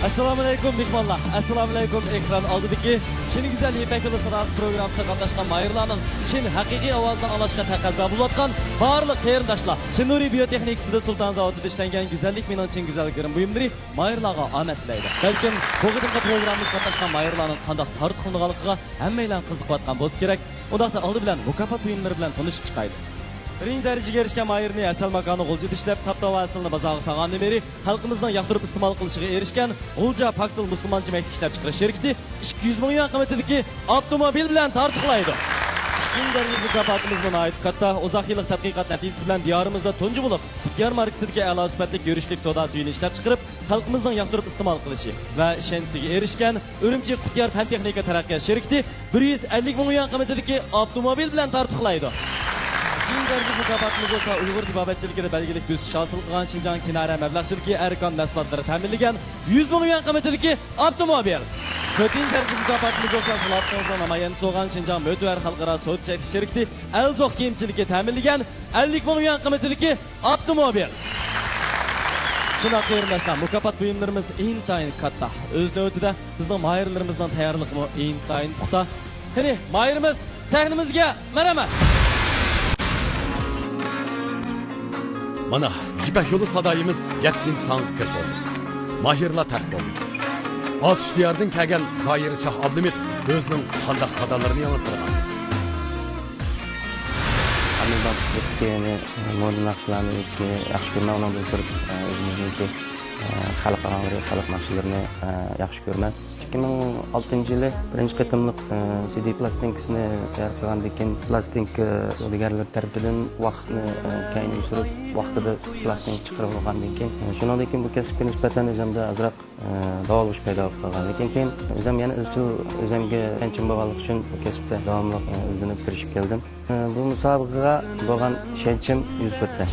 Assalomu alaykum mehmonlar. Assalomu alaykum ekran oldidagi Chin güzel İpek Yolu Sadası programımıza qatnashgan mayırlarning chin haqiqiy ovozini alashga taqozo bo'layotgan barliq qarindoshlar. Chinuri biotexnikasida Sultan zavodida ishlangan güzellik mening chin güzelliklarim buyumlari mayırlarga omad tilaydi. Balkim bu qadimgi programmamizga qatnashgan mayırlarning qanday tartiblanganligiga hammalar qiziqayotgan bo'lsa kerak. Undaqda oldi bilan mukofot buyumlari bilan tanishib chiqaylik. Birinci derecege erişken mayırını asal makanı Gulca dişlep sapta ve asalını bazağı sağanlı beri halkımızdan yaktırıp istimal kılışığı erişken Gulca Paktil Müslümancı mekli işlep çıkırı şirketi 200 milyon kıymetindeki avtomobil bilen tartıklaydı. İkinci derece mükafatımızdan ait katta uzak yıllık tatkikat neticesi bilen diyarımızda tuncu bulup Kutyar markesideki ala süpetlik görüşlük soda suyunu işlep çıkarıp halkımızdan yaktırıp istimal kılışı ve şensiga erişken Ürümçi Kutyar Pen Texnika Terakkiya şirketi 150 milyon kıymetindeki avtomobil bilen tartıklaydı. Chin derece mükafatımız olsa Uyghur tibabatçılıkı belgelik bir şahsıl kılan Şincan Kinara Meblağçılıkı Erkan mesbatları teminligen 100 milyon kıymetindeki avtomobil. Kötün derece mükafatımız olsa Sılatınızdan amayanı soğan Şincan Mötüver Halkara Soğut Çekti şirketi Elzok Kiyimçılıkı teminligen 50 milyon kıymetindeki avtomobil. Şunaq qarindoshlar, mukofot buyumlarimiz intayin katta. Öz navbatida bizning mayirlarimizdan tayyorligimiz intayin puxta. Qani, mayirimiz sahnimizga marhamat. Mana İpek Yolu sadayımız 7 san kır oldu. Mahirla tak oldu. Alkış diyardın kelgen Zahiri Şah Abdümit özünün qandaq sadalarını yanıttırgan. Anıdan tuttuğunu, modern nakşılarını yetişini yaxşı görmem, ona bozdurup özümüzdeki xalq nakşılarını yaxşı görmem. 2006 yılı birinci qatımlıq CD plastinkasını tayarlagan deken plastinka odegarlar tarafından vaqtni kaynim sürüp vaqtida plastink chiqarib olgan deken shundan keyin bu kasbga nisbatan o'zimda azroq davomlash paydo bo'lgan lekin o'zim yana izchil o'zimga qanchim bo'lganlik uchun bu kasbda davomli izlanib kirishib keldim. Bu musobaqaga bo'lgan ishonchim 100%.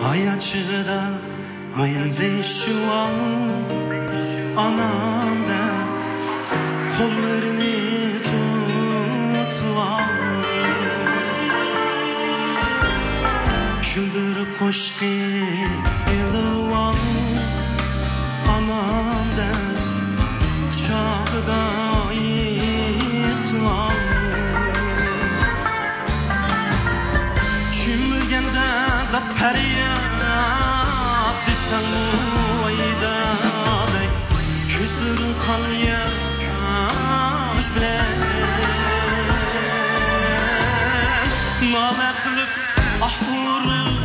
Hayatçıda hayalde şu an anamda kollarını tutulan küldürüp koş bir yılıvan anamda kucağıda yıtılan kim bilgende gappariye Küslürün kan yaş bile Namer kılıp ah vurup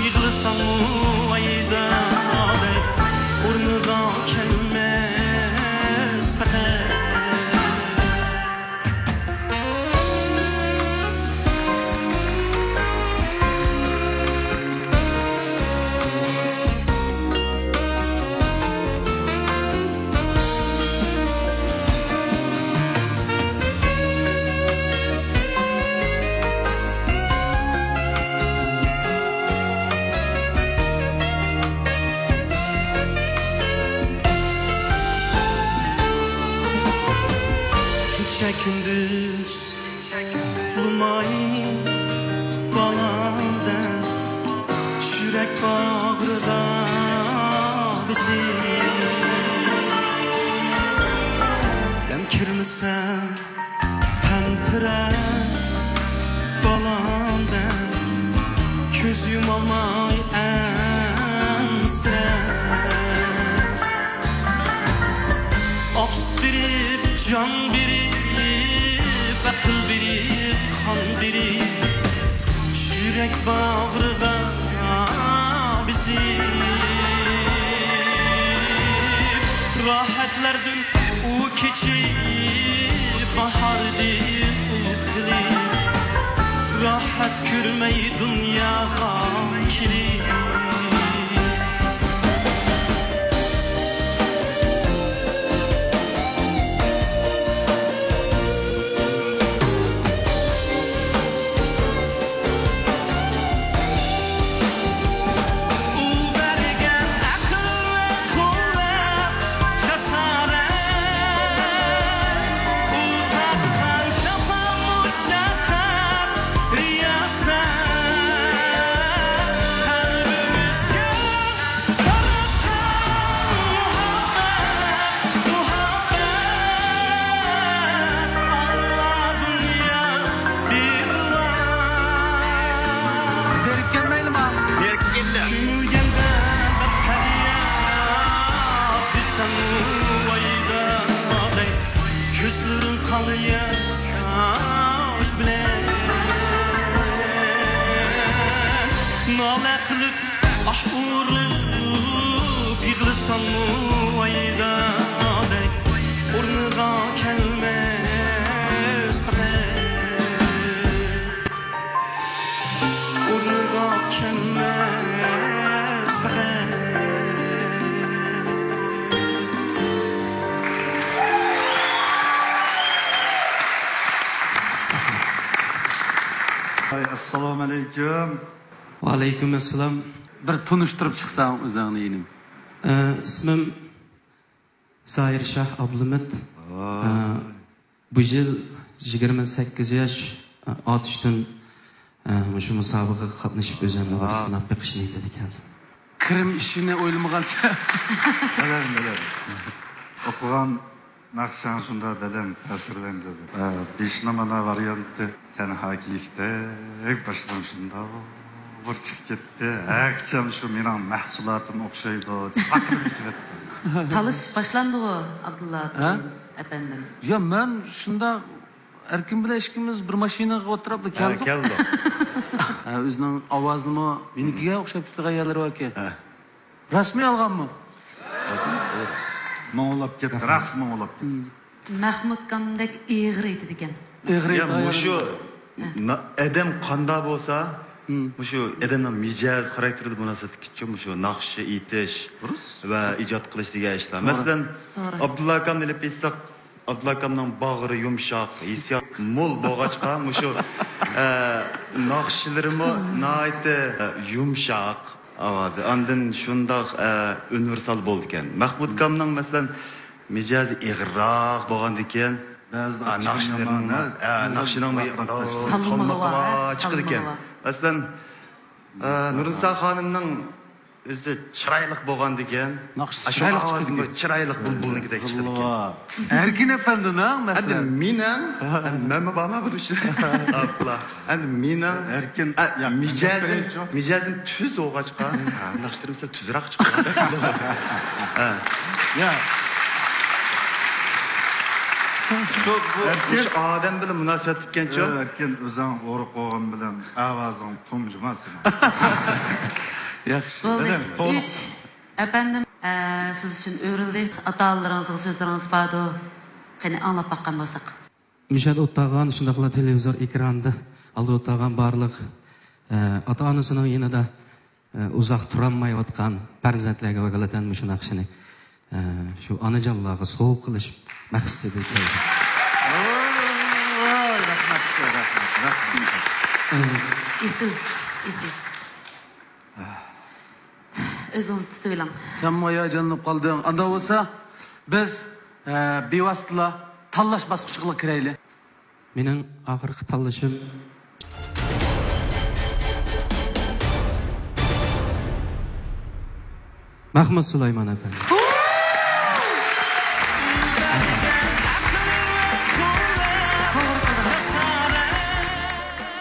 yıkılsan ayda Urnuda kelmez peder Gündüz bulmayın balanda Şürek bağrıda bizi Dem kirmese tentire balanda Köz yumamay ensire Aks birip can birip Akıl biri, kan biri Yürek bağrıga Rahatlardan u keçi bahardin uqli Rahat görmey dunyaga kili Gözlerin kalıyor yaş bilen Nale kılıp ah uğrup yığılsam mı ayda Ornuğa gelmez Ornuğa gelmez Assalomu alaykum. Va alaykum assalom. Bir tunuşturup çıksan o'zingni yenim. İsmim Zahir Shah Abdulhamid. Bu yil 28 yosh otishdan shu musobaqaga qatnashib o'zimni bir sinab beqishni dedi keldim. Kirim işini o'ylamagansa. Bilim. Okugan naqshan shunda bilim ta'sirlandi. Beshnamana varianti tenhakilikde başladım shunda bir chiqib ketdi. Aqcham shu mening mahsulotim o'xshaydi. Aqlim Talış başlandı o Abdullah efendim. Ya ben şunda erkin bilan ishkimiz bir mashinaga o'tirib keldik. keldi. O'zining ovozini menikiga o'xshab ketgan yerlar bor ekan. Rasmiy olganmi? Mo'lab ketdi, rasman olib ketdi. Mahmud Kamdek iğri ediken. Ya şu edem kanda bolsa, şu edemden mijöz karakteri münasebet kitçi, şu nakşı, itiş ve icat kılıç diye işler. Mesela Abdullah Kam ile bilsek, Abdullah Kam'dan bağırı yumuşak, hissiyat mol boğaçka, şu nakşılarımı naite yumuşak avazı. Andın şunda universal boldiken. Mahmud Kam'dan mesela mijöz iğrak boğan diken. Nakşı'nın salınmalı çıkıdı iken. Aslında Nurisa Hanım'ın özü çıraylık boğan diken. Şu avazın çıraylık bulbulunu gidek çıkıdı iken. Erkin efendi ne mesela? Andı minen, meme bağma bu düştü. Allah. Andı minen, Erkin, micazın tüz oğa çıkan. Nakşı'nın mesela tüzrak çıkan. Ya Şu adam bilen münasebet etken çok. erkin o'zing o'rib qo'ygan bilan ovozing tumjumasin. Yaxshi. Oldu. 3 efendim siz için öğrildi. Atalarınızın sözleriniz vardı. Hani anlap bakkan bolsak. Müşahede o'tag'an shundaqla televizor ekranda aldı o'tag'an barliq ota-onasining yanida uzoq turolmayotgan farzandlarga vakolatan shu naqshini shu onajonlarga sovg'a qilish maqsadida keldim. İsil. Özünüzü tutuyorlar. Sen moya canlanıp kaldın. Anda olsa biz bevasıtla tanlash basqıçıga kirayli. Mening oxirgi tanlashim Mahmud Sulaymon efendi.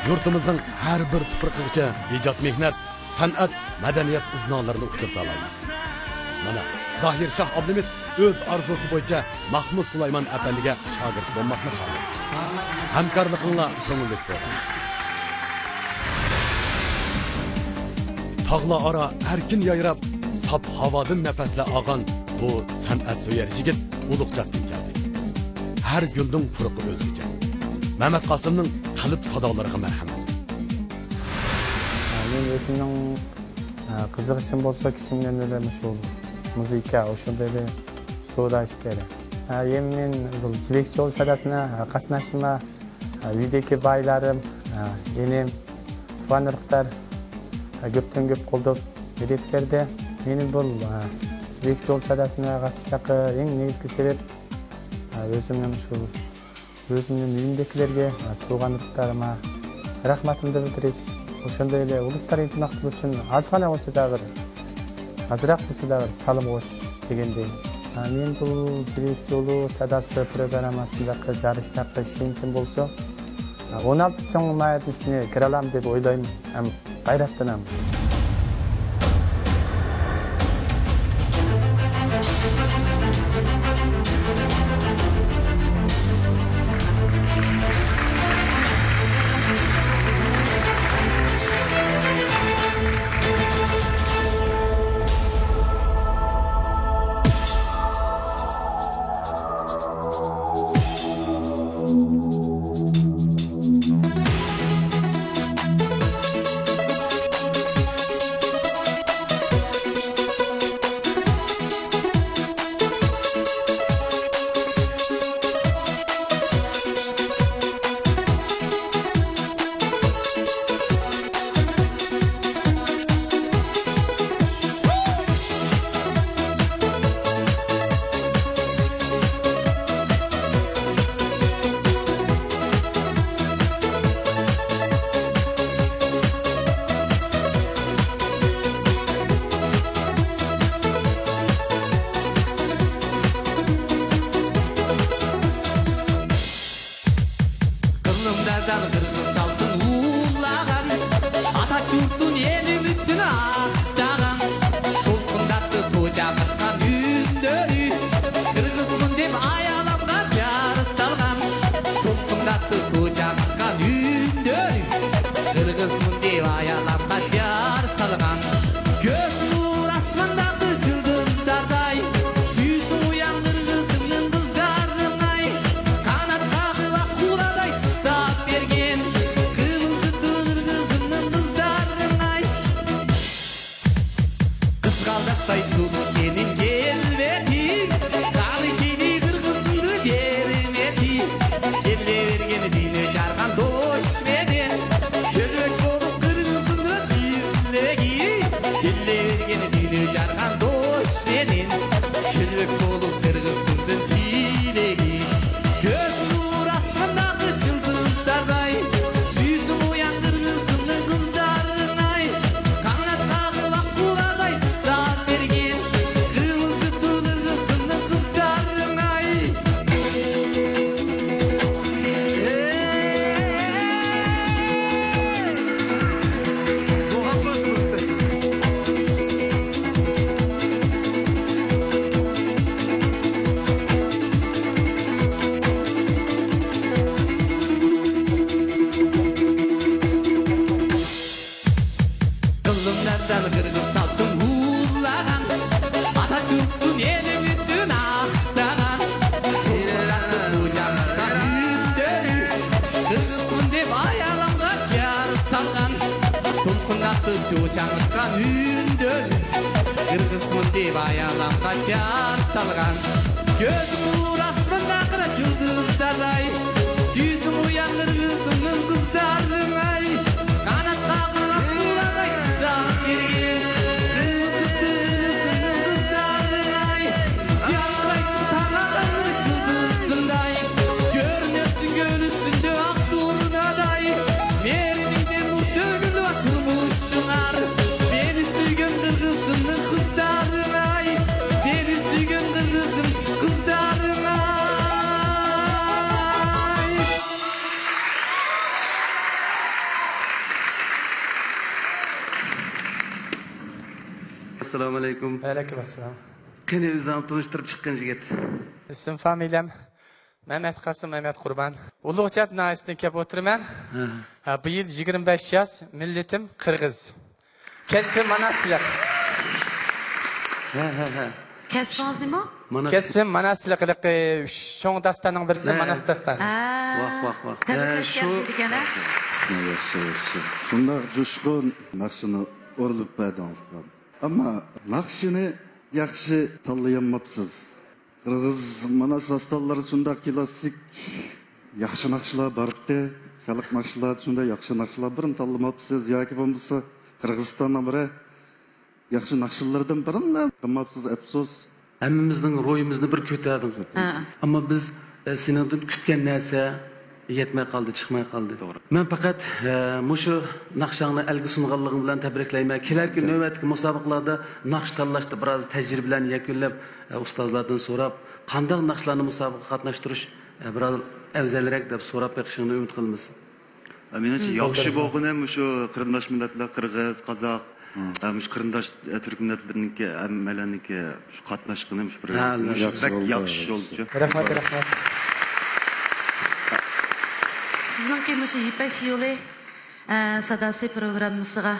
Yurtimizning har bir tuprog'igacha ijod mehnat, san'at, madaniyat iznolarini uchirib olamiz. Mana Zahir Shah Abdulhamid o'z orzusi bo'yicha Mahmud Sulaymon afandiga shogird bo'lmoqni xohlaydi. Hamkorlikinglar ko'ngillik bo'lsin. Tog'lar ora erkin yayrab, sap havodan nafasla olgan bu san'at söyər yigit Ulug'jatdan keldi. Her gülдің puruqi o'zgacha. Mehmet Qasımның qalb sadolarına marhamat. Men özümün qiziqishim bo'lsa kichikdan beri shu muzika o'shanda so'da ishlaydi. Men bu Jibek yo'l sadasına qatnashima uydagi baylarim, enem, tuvanirqlar ko'pdan ko'p qo'llab berdi. Meni bu Jibek yo'l sadasına qatnashga eng negizgi sebep özümün uyimdagilarga, tuvanirqlarima rahmatimni bildirish. O'shanda ele uluslar internaqtı uchun azgina bo'lsa da bir azroq bo'lsa da bir salim qo'sh degandek. Men bu Jibek yo'li sadasi programmasida jarishda ishim bo'lsa 16 cho'ng mayt ichine kira olam deb o'ylayman. Ham g'ayratdaman. Assalomu alaykum. Aleyküm assalam. Qani o'zingni tanishtirib chiqqan yigit. İsmim familiyam Mehmet Qasım Mehmet Qurban. Ulug'jat naisidan kelib o'tiraman. Bu yil 25 yosh, millatim Qirg'iz. Kelsin mana sizlar. Kasbingiz nima? Kesbim mana sizlarga sho'ng dastanning birisi Manas dastan. Vah. Tabriklashgan ekan. Yaxshi. Shunda Jo'shqin naqshini o'rilib berdim. Ammo naqshini yaxshi tanlayolmabsiz. Qirg'iz Manas dastanlari shunda klassik yaxshi naqshlar bordi. Xalq naqshlar shunda yaxshi naqshlar birini tanlamabsiz yoki bo'lmasa Qirg'izistondan biri yaxshi naqshlardan birini qilmabsiz, afsus. Hammamizning ro'yimizni bir ko'tardik. Ammo biz sendan kutgan narsa yetmay qoldi, chiqmay qoldi. Men faqat mushu naqshangni algi sunganligim bilan tabriklayman. Kelarki navbatdagi musobaqalarda naqsh tanlashda biroz tajribalarni yakunlab, ustozlardan so'rab, qanday naqshlarni musobaqaga qatnashtirish biroz afzalroq deb so'rab beqishingni umid qilamiz. Menimcha yaxshi bo'lgani mushu qarindosh millatlar Qirg'iz, Qozoq, mush qarindosh turk millatlarininki hammalarniki shu qatnashqani mush bir yaxshi oldu. Rahmat. Sizningki mushu Ipak yo'li sadasi programmasiga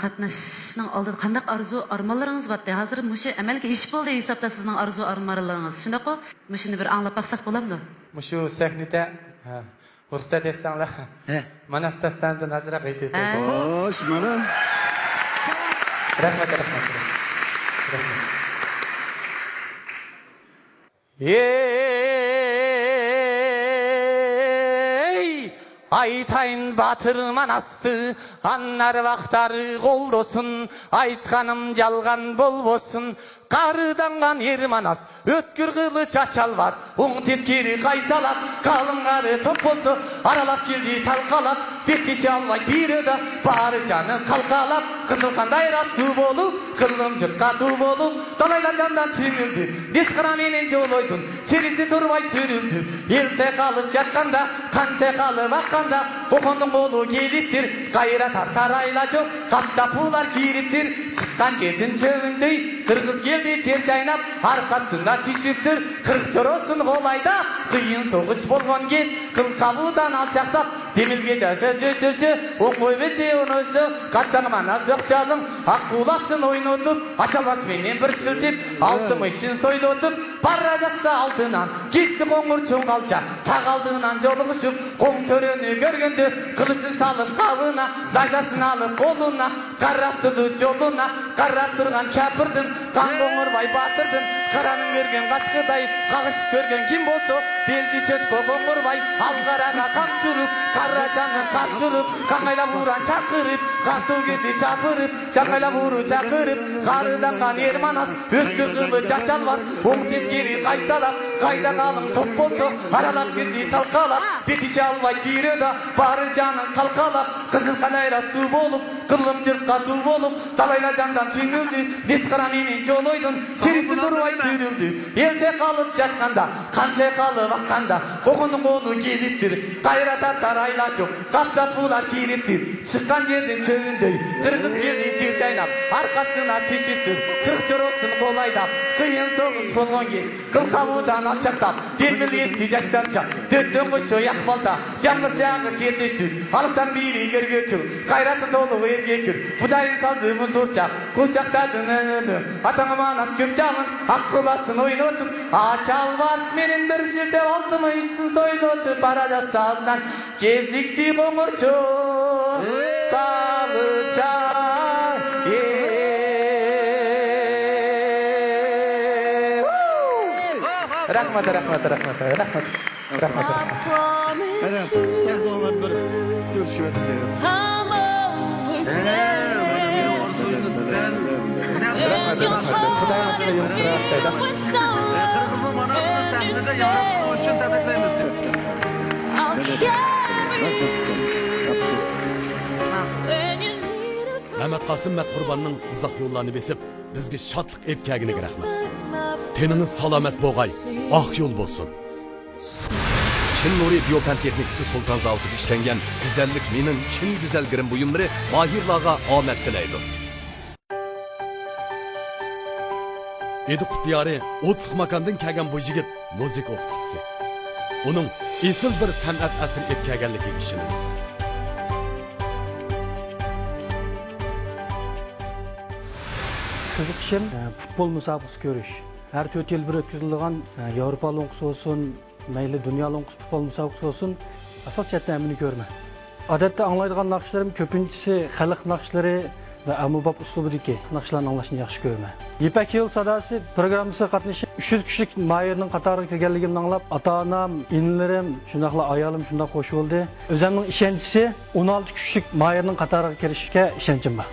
qatnashishning oldida qanday arzu armonlaringiz bordi? Hozir mushu amalga ish bo'ldi hisobda sizning arzu armonlaringiz. Shundaqmi? Mushuni bir anglab baqsaq bo'lamdi? Mushu sahnada ruxsat etsanglar. Manas dastandan azroq aytib. Xo'sh, mana. Rahmat. Айтайын батыр Манасты, аннар вақтары қолдосын, айтқаным жалған болбосын, қарыданған ер Манас, өткір қылы чачалбас, оң тескері қайсалап, қалың қары топ болсы, аралап келді талқалап, беттеше алмай биреді, бары жаны қалқалап, қырылқандай расу болып, қылым жұртқа ту болып, далайлар жандан түймілді, десқыра менен жол ойдың, серісі тұрбай сүрілді, елсе қалып жатқанда, қансе қалып аққанда, қоқондың қолы келіптір, қайра тартар айла жоқ, қаптапулар кириптір, шыққан жердің шөбіндей, қырғыз келді жер жайнап, арқасында түйсіптір, қырық жоросын қолайда, қиын соғыш болған кез, қылқабудан алшақтап, демілге жасы жүзірші, оңғой бетте онысы, қаттағымана соқчалың, аққулақсын ойнотып, ачалбас менен бір шілтеп, алтым ішін сойлотып, бара жатса алдынан, кесті қоңыр чоң қалша, тақ алдынан жолығышып, қоң төрені көргенде, қылысын салып қабына, дажасын алып қолына, қарақтыды жолына, қарақ тұрған кәпірдің, қан қоңырбай батырдың, қараның берген қашқыдай, қағышып көрген кім болса, белді чөтко қоңырбай, алғараға қан сүріп, қара жанын қас жүріп, қаңайлап ұран шақырып, қасу келді чапырып, жаңайлап ұру чақырып, қарыданған ер Манас, өткір қылы жачалбас, оң тескері қайсалап, қайда қалың топ болса, аралап келді талқалап, бетіше алмай киреді, бары жанын қалқалап, қызыл қалайра су болып, қылым жұртқа ту болып, далайла жандан түймілді, бесқара менен жол ойдың, серісі тұрбай сүрілді, елсе қалып жатқанда, қанше қалып аққанда, қоқының қолы келіптір, қайра тартар айла жоқ, қаптап бұлар кириптір, шыққан жердің шөбіндей, қырғыз келді жер жайнап, арқасына түйсіптір, қырық жоросын қолайдап, қиын соғыс болған кез, қылқабудан алшақтап, демілгесі жашанша, дөттің құшы яқпалда, жаңғыр саңғы шертеші, алыптан бири көрге күл, қайраты толы ерге күл, бұдайын салды мұзурчақ, құлшақтардың өңірді, атаңы Манас көпчағын, аққыласын ойнотып, ачалбас менен бір жерде алтымы үшсін сойлотып, бара жатса алдынан, кезікті қоңырчо, қалыша, Rahmat. Ana, ustozlardan bir görüşüp etdi. Xudoyim sizga yo'l qo'yarsa. Qirg'izning Manasini sahnada yaratgan uchun tabriklaymiz. Mehmet Qasım Qurbanning uzoq yo'llarni besib, bizga shodlik epkaginiga rahmat. Teniniz salomat bo'lg'ay, oq yo'l bo'lsin. Çin Nuri Biyopen Teknikisi Sultan Zavut'u işlengen güzellik minin Çin güzel girim buyumları Mahirlağa ahmet dileydi. Edi Qutliyari o'tliq makondan kelgan bu yigit muzika o'qituvchisi. Uning esil bir san'at asri epkaganligiga ishonamiz. qiziqishim futbol musobaqasi ko'rish. Har 4 yil bir o'tkaziladigan Yevropa lo'nqisi bo'lsin, mayli dunyo lo'nqisi futbol musobaqasi bo'lsin, asos chetdan amini ko'rman. Odatda anglaydigan naqshlarim ko'pinchisi xalq naqshlari ve amubab uslubidagi naqshlarni anglashni yaxshi ko'raman. Ipak Yo'l sadosi programmasiga qatnashib 300 kishilik mayirning qatoriga kirganligimni anglab, ota-onam, inlarim, shundaqla ayolim shunday xush bo'ldi. O'zimning ishonchisi 16 kishilik mayirning qatoriga kirishga ishonchim bor.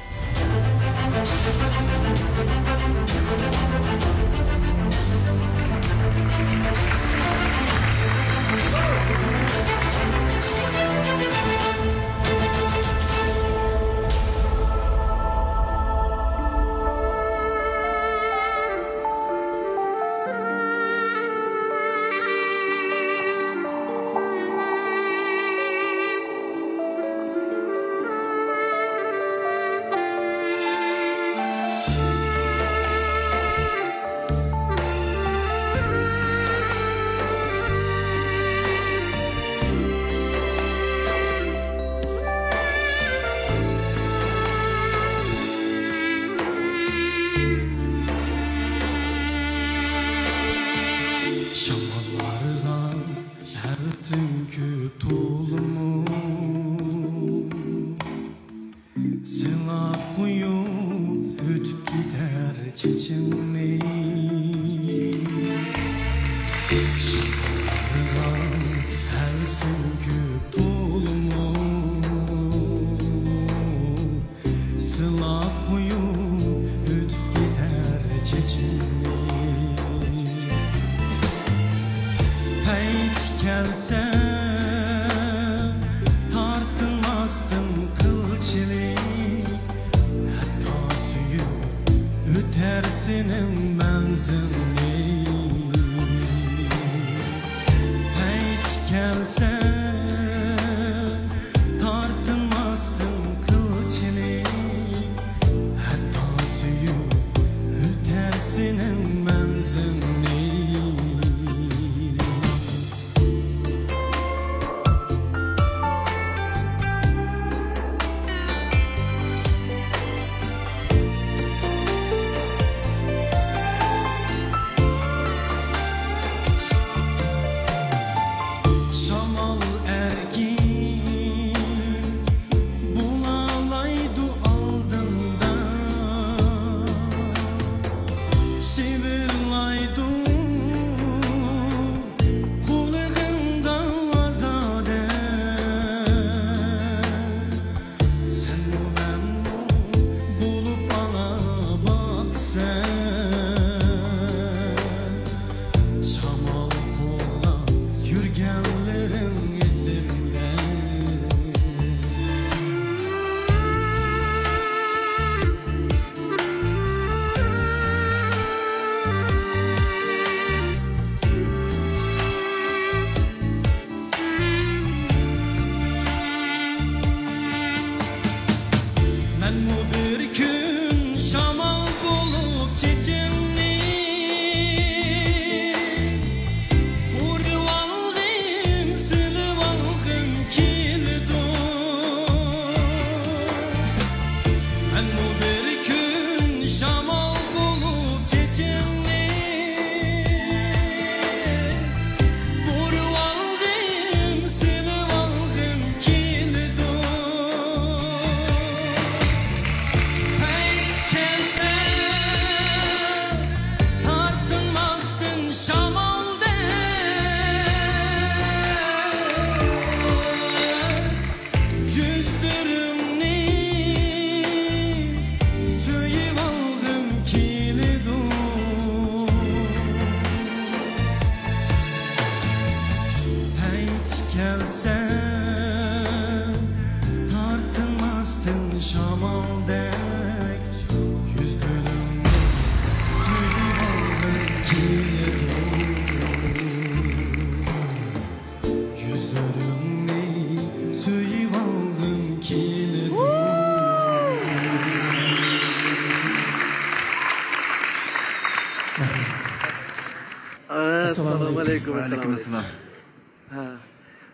Assalamu alaikum. Aleykümselam.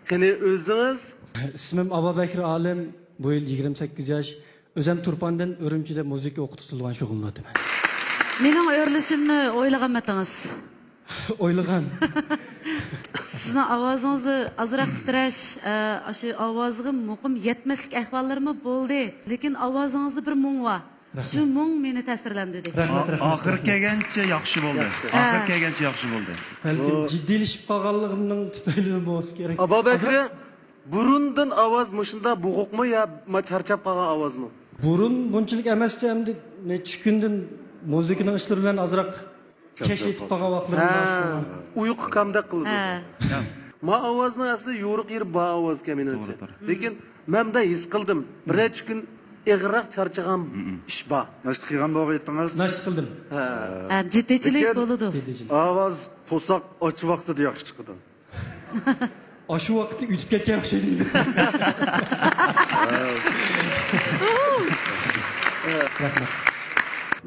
Qani o'zingiz? İsmim Abubakir Alim. Bu yıl 28 yaş. Özem Turpan'dan Örümçi'de müzik okutulduğundan şoğullandım. Mening o'rlishimni o'ylaganmidingiz? O'ylagan. Sizning ovozingizni azroq titrash, shu ovozga muqim yetmaslik ahvollarimi bo'ldi, lekin ovozingizda bir mung bor. Shu mung meni ta'sirlantirdi. Oxir kelgancha yaxshi bo'ldi. Oxir kelgancha yaxshi bo'ldi. Balki jiddiylashib qolganligimning tufayli bo'lsa kerak. Abu Bakr, burundan ovoz mushunda bo'g'uqmi yo charchab qolgan ovozmi? Burun bunchalik emasdi, hamda necha kundan muzikaning ishlari bilan azroq kesh etib qolgan vaqtlarim bor. Uyqu kamdaq qildi. Ma ovozni aslida yo'riq yeri bor ovoz menimcha. Lekin men his qildim, bir necha kun ig'roq charchagan ish bor. Nashti qilgan bo'g'i aytdingiz? Nashti qildim. Jiddichilik bo'ladi. Ovoz po'soq och vaqtida yaxshi chiqdi. Shu vaqtda o'tib ketgan o'xshaydi.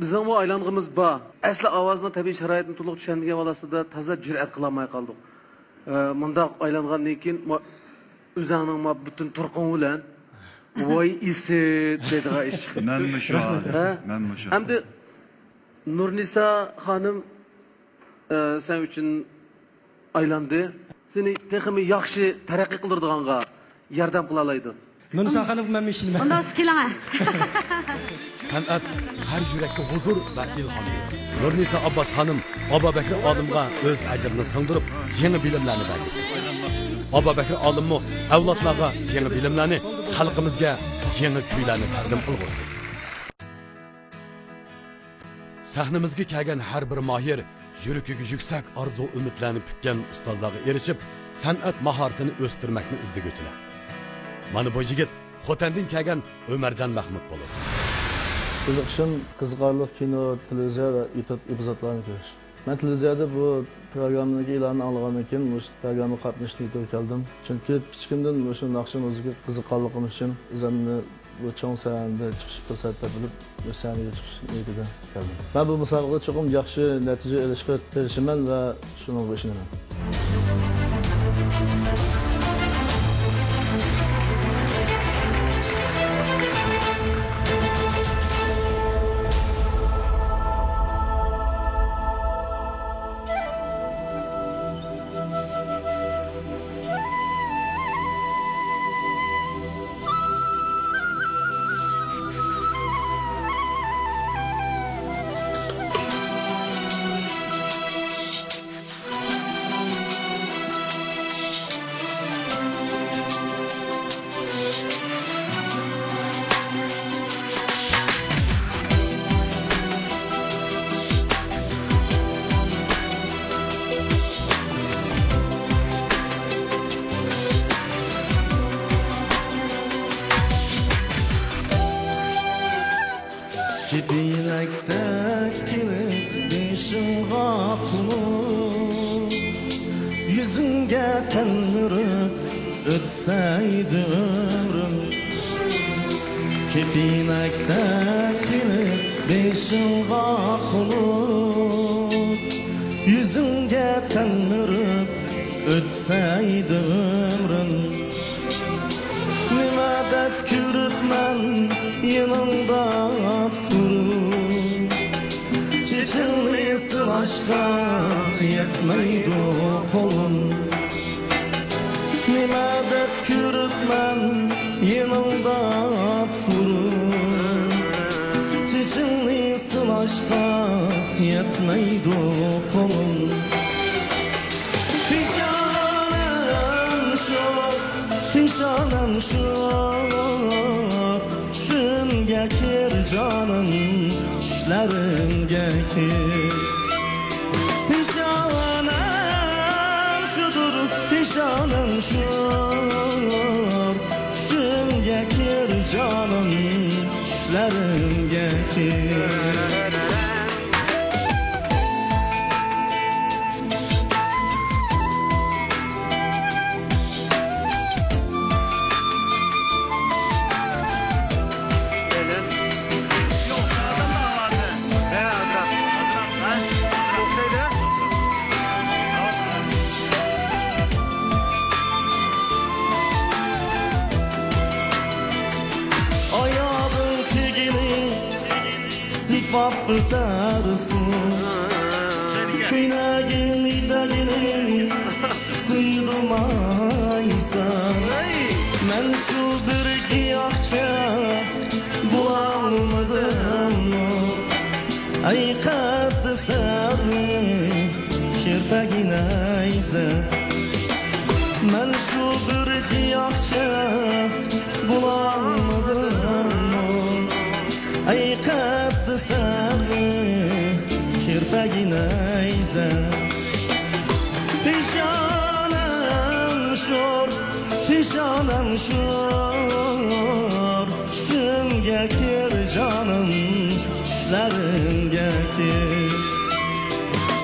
Bizning bu aylanğımız bor. Asli ovozni tabiiy sharoitni to'liq tushunadigan valasida toza jur'at qila olmay qoldik. Mundaq aylangandan keyin o'zingning butun turqin bilan voy isi dedigan ish chiqdi. Menmi shu? Menmi shu? Hamda Nurnisa xonim sen uchun aylandi. Seni texmi yaxshi taraqqiy qildirdiganga yordam qila oladi. Nurnisa xonim men ishlayman. Unda skilanga. San'at her yürekte huzur ve ilham verir. Nurnisa Abbas Hanım, Abu Bakr Alim'ga öz acırını sındırıp yeni bilimlerini vermişsin. Abu Bakr Alim'mi evlatlarga yeni bilimlerini, halkımızga yeni kuylarını takdim kılgırsın. Sahnimizga kelgan har bir mahir, yürükiga yüksek arzu ümitlerini pütken ustazlarga erişip, san'at maharetini o'stirmakni izdeguchilar. Mana bu yigit Xotandan kelgan Ömercan Mahmud bo'ladi. Qiziqishim qiziqarli kino, televiziya va epizodlarni ko'rish. Men televiziyada bu programmadagi e'lonni olgandan keyin o'sha programga qatnashishga keldim. Chunki kichkindan o'sha naqsha muzika qiziqqanligim uchun o'zimni bu cho'ng sahnada chiqish fursati bilib, o'sha sahnaga chiqish niyatida keldim. Men bu musobaqada cho'qim yaxshi natija erishishga tirishaman va shunga ishonaman. Ötseydi ömrüm Kepinekte gelip beşin kakılıp Yüzünge tenmirip ötseydi ömrüm Nime dep kürütmen yanında durup Çeçilli sılaşka yetmeydi kolum Nime dep kürütmen yanında durur Çeçilli sılaşka yetmeydi kolum Pişanem şu Düşünge kir canım Düşlerimge kir Pişanem şudur Pişanem şu Düşünge kir canım Düşlerimge kir Ayağın tiginin vaptarsın Küynagini dagini sıyılmaysan Men şu bir giyakça bulanmadım Ay katı sarı kirpegine ise Men şu bir giyakça bulanmadım Ay katı sarı kirpegine ise Pişanem şor, pişanem şor Şümge kir canım, düşlerimge kir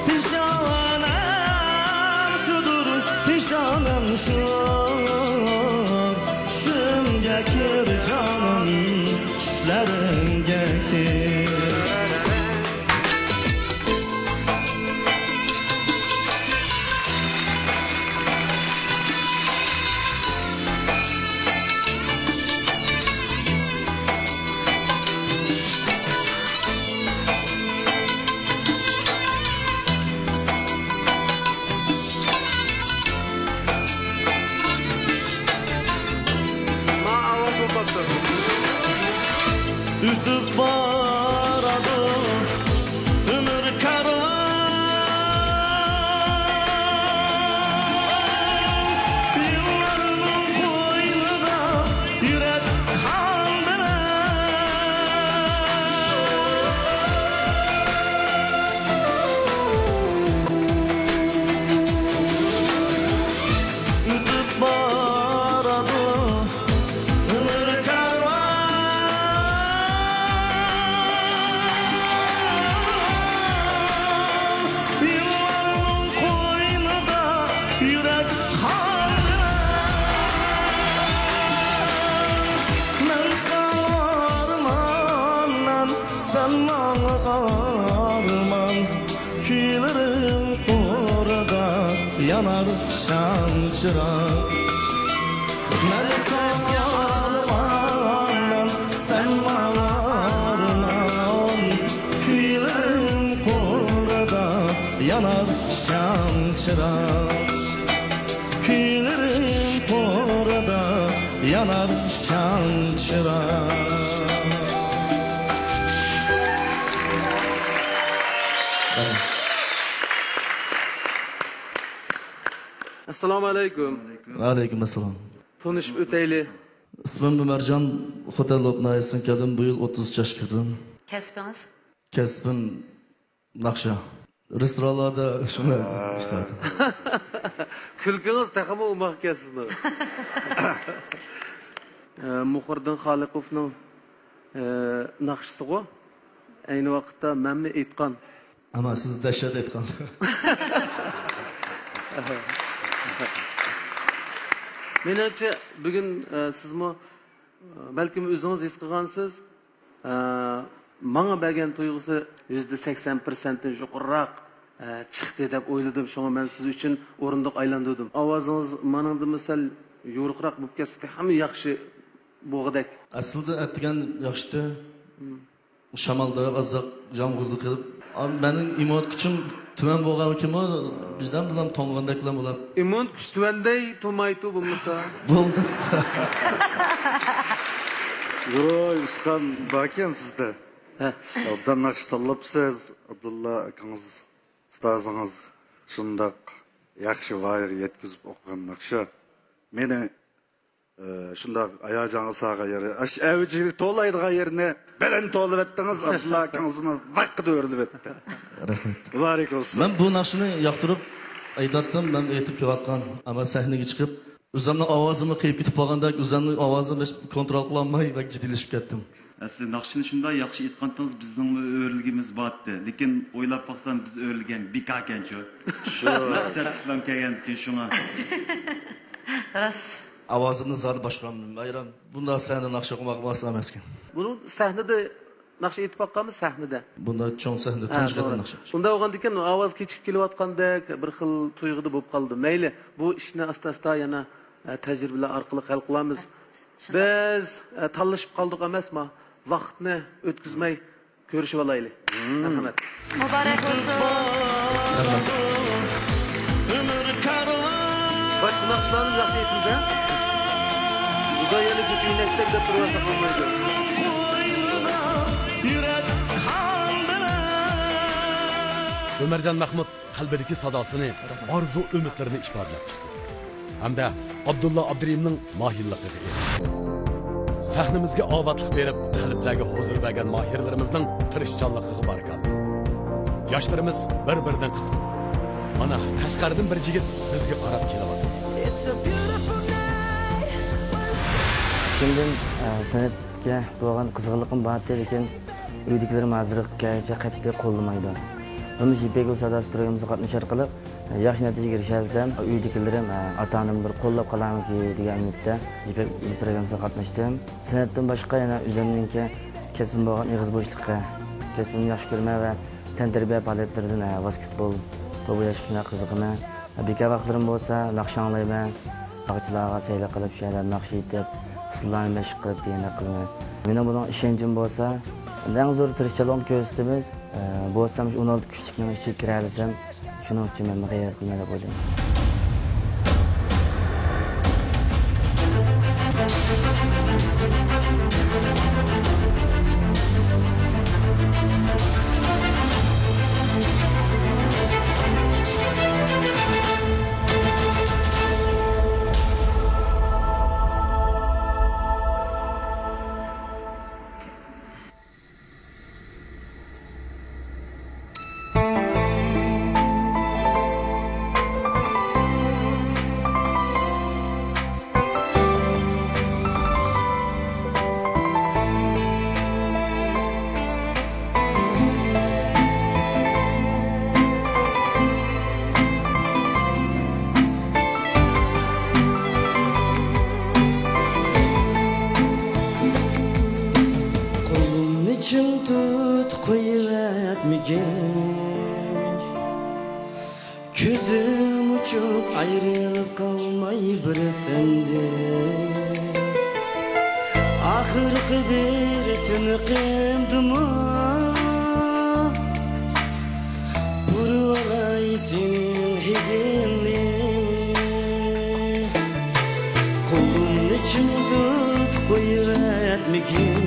Pişanem şudur, pişanem şor Şümge kir canım, düşlerimge kir Ütüp baradı ömür karvan Yıllarının koynuna yürek kandıran Ütüp baradı ömür arman Küylerim orada yanar şan çırak Ben sana arman sen bana arman Küylerim orada yanar şan çırak Küylerim orada yanar şan çırak Assalomu alaykum. Aleyküm assalam. Tanışıp öteyli. İsmim Ömercan, Hotel Lopnayısın keldim, bu yıl 30 yaş kirdim. Kasbınız? Kesbim nakşa. Restoranlarda şunu işlerdim. Külkünüz takımı umaq kelsizdi. Muhriddin Xoliqovning naqshisi go. Ayni vaqtda memni aytgan. Ama siz dehşet etkan. Menimcha bugun sizmi balkim o'zingiz his qilgansiz, menga bergan tuyg'usi %80% yuqoriroq chiqdi deb o'yladim. Shunga men siz uchun o'rindiq aylantirdim. Ovozingiz meningda misal yo'riqroq bo'lib ketsa ham yaxshi bo'g'dak. Aslida aytgan yaxshi. Shamoldab azaq yomg'irli qilib, mening imon kuchim tuman bo'lgan kim bizdan bilan to'ng'andaklar bo'lib. İmon kuch tuvanday to'maytu bo'lmasa. Bo'ldi. Yo'q, Uskan bakan sizda. Obdan naqsh tanlabsiz, Abdulla akangiz, ustozingiz shundoq yaxshi vayr yetkazib o'qigan naqsha. Meni shundoq ayajonga sağa yeri, ash avjilik to'laydigan yerni bilan to'lib etdingiz, Abdulla akangizni vaqtida o'rlib etdi. Rahmat. Muborak olsun. Ben bu naqshni yoqtirib aytdim, men aytib kelayotgan, ammo sahnaga chiqib, o'zimning ovozimni qiyib ketib qolganda, o'zimning ovozimni kontrol qila olmay va jiddilashib ketdim. Aslida naqshni shunday yaxshi aytgandingiz, bizning o'rligimiz botdi. Lekin o'ylab baxsan biz o'rligan bikakanchu. Shu maqsad bilan kelgandik shunga. Ras. Ovozimni zar boshqaramdim. Bayram, bunda sahna naqsha qilmoq bo'lsa emaskan. Buni sahnada naqsha aytib baqqanmiz sahnada. Bunda cho'ng sahna tunishgan naqsha. Unda o'g'andikan ovoz kechib kelayotgandek bir xil tuyg'uda bo'lib qoldi. Mayli, bu ishni asta-asta yana tajribalar orqali hal qilamiz. Biz tanlashib qoldik emasmi? Vaqtni o'tkazmay ko'rishib olaylik. Rahmat. Mübarek olsun. Başka nakışlarınız yaxshi aytdingiz ha? Buda yana kötü inekler de durmasa kalmaydı. Ömercan Mahmud qalbidagi sadosini, orzu umidlarini ifodalab chiqdi. Hamda Abdulla Abdurahimning mohirligiga sahnamizga obodlik berib, qalblarga huzur bergan mohirlarimizning tirishchanligiga barakal. Yoshlarimiz bir-biridan qiziq. Mana tashqaridan bir yigit bizga qarab kelyapti. Kichkindan san'atga bo'lgan qiziqligim bor, lekin uydagilarim hozirgacha qattiq qo'llamaydi. Buni Ipak Yo'li sadosi programmasiga qatnashish orqali yaxshi natijaga erisha olsam, uydagilarim ota-onam bir qo'llab qolarmiki degan umidda Ipak Yo'li programmasiga qatnashdim. San'atdan boshqa yana o'zimningki kasbim bo'lgan ig'iz bo'shliqqa, kasbimni yaxshi ko'raman va tantarbiya faoliyatlaridan basketbol to'p o'ynashga qiziqaman. Bekor vaqtlarim bo'lsa, naqsh anglayman, bog'chalarga sayr qilib, shaharlarni naqsh etib, sizlarni mashq qilib yana qilaman. Mening bundan ishonchim bo'lsa, eng zo'r tirishchiligim ko'rsatamiz. Bo'lsam 16 kuchlikning ichiga kira olsam, shuning uchun men g'ayrat qilmayman deb o'ylayman. Gözüm uçup ayrılıp kalmay bir sende. Ahırkı bir tünü kemdimi Burvalay senin hidinli Kolum için tut koyuvermikin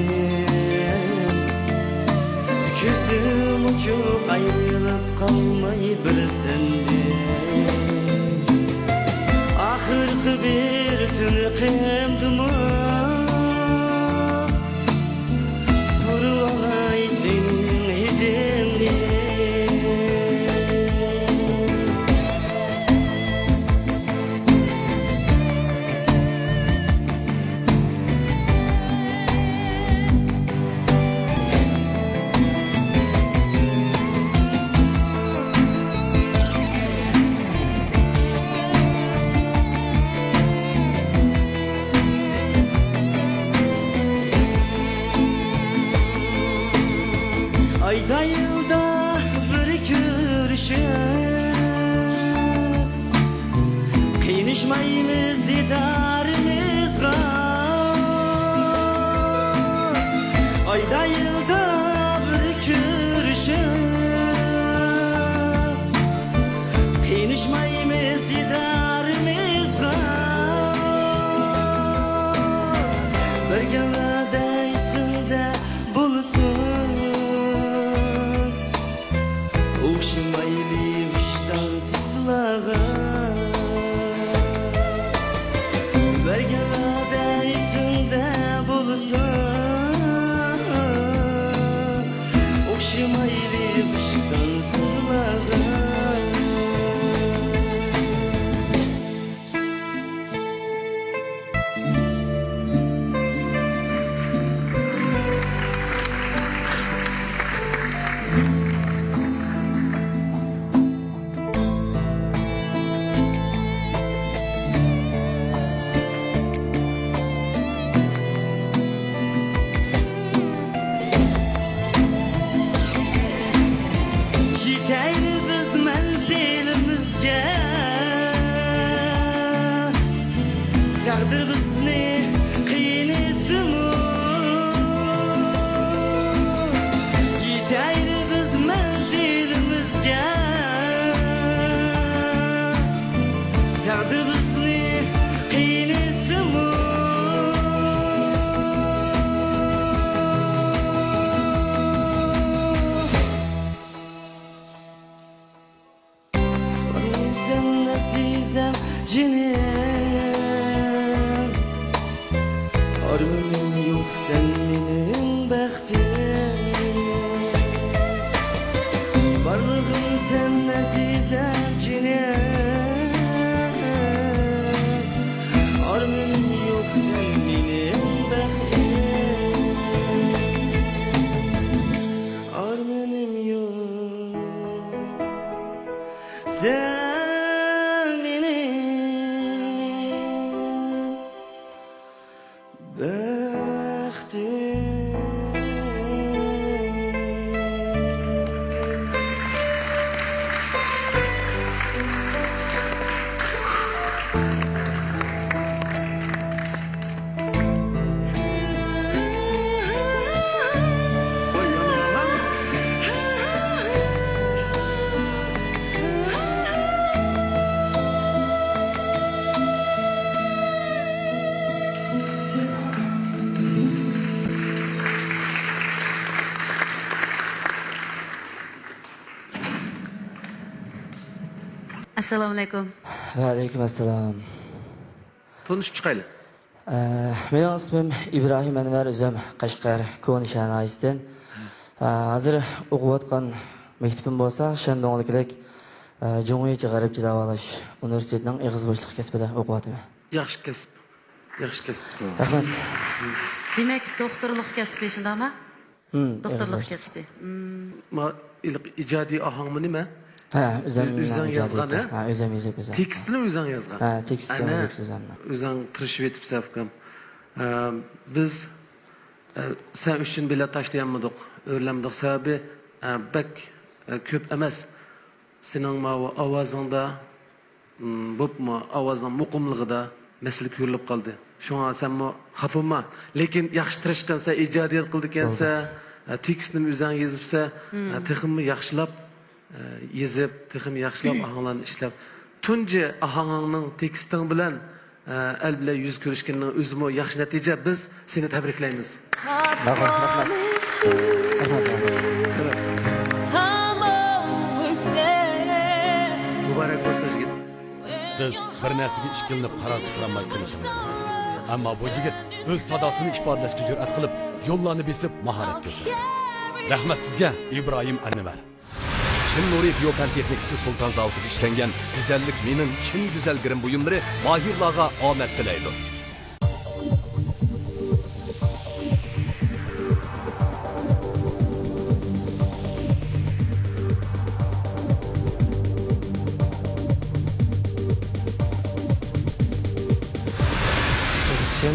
Gözüm uçup ayrılıp kalmay bir sende. Ahırkı bir tünü kemdimi Burvalay senin hidinli Ayda yılda bir görüşüp Kıyınışmayımız didarımızga Ayda yılda bir görüşüp Kıyınışmayımız didarımızga Bir gavada isimde bulsun Okşamaylı vicdansızlığa Bergavada içinde bulsan Okşamaylı vicdansızlığa Takdir bizni qiynaysimu Yetayli biz Sen benim Assalomu alaykum. Va alaykum assalom. Tanışıp çıkaylı. Mening ismim İbrahim Anvar, o'zim Qashqar Ko'nishan ayisdan. Hozir o'qiyotgan maktabim bo'lsa, Shandongliklik Jumhuriyat G'arbchi davolash universitetining ig'izbo'shlik kasbida o'qiyapman. Yaxshi kasb. Yaxshi kasb. Rahmat. Demak, doktorlik kasbi shundaymi? Doktorlik kasbi. Ma ijodiy ahangmi nima? Ha, o'zim yozgan, ha, o'zim yozib o'zim. Tekstilni o'zing yozgan. Ha, tekstilni o'zim. O'zing tirishib etibsiz afkam. Biz sen uchun bilet tashlayanmadik. O'rlamdik sababi bak ko'p emas. Sening ma ovozingda bo'pmi, ovozning muqimligida masala ko'rilib qoldi. Shunga sen xafama, lekin yaxshi tirishgansa, ijodiyat qildikansa, tekstni o'zing yozibsa, teximni yaxshilab yezib, texim yaxshilab ahanglarni ishlab, tunji ahangning teksting bilan el bilan yuz ko'rishganning o'zimi yaxshi natija. Biz seni tabriklaymiz. Muborak bo'lsin yigit. Siz bir narsaga ishkilinib qaror chiqarmay kelishingiz mumkin. Ammo bu yigit o'z sadosini ifodalashga jur'at qilib, yo'llarni besib mahorat ko'rsatdi. Rahmat sizga, İbrahim Anvar. Çin Nuri Biyopen Texnikisi Sultan Zavut'u işlengen güzellik minin Çin güzel girim buyumları mahirlağa ahmet dileydi. Biz için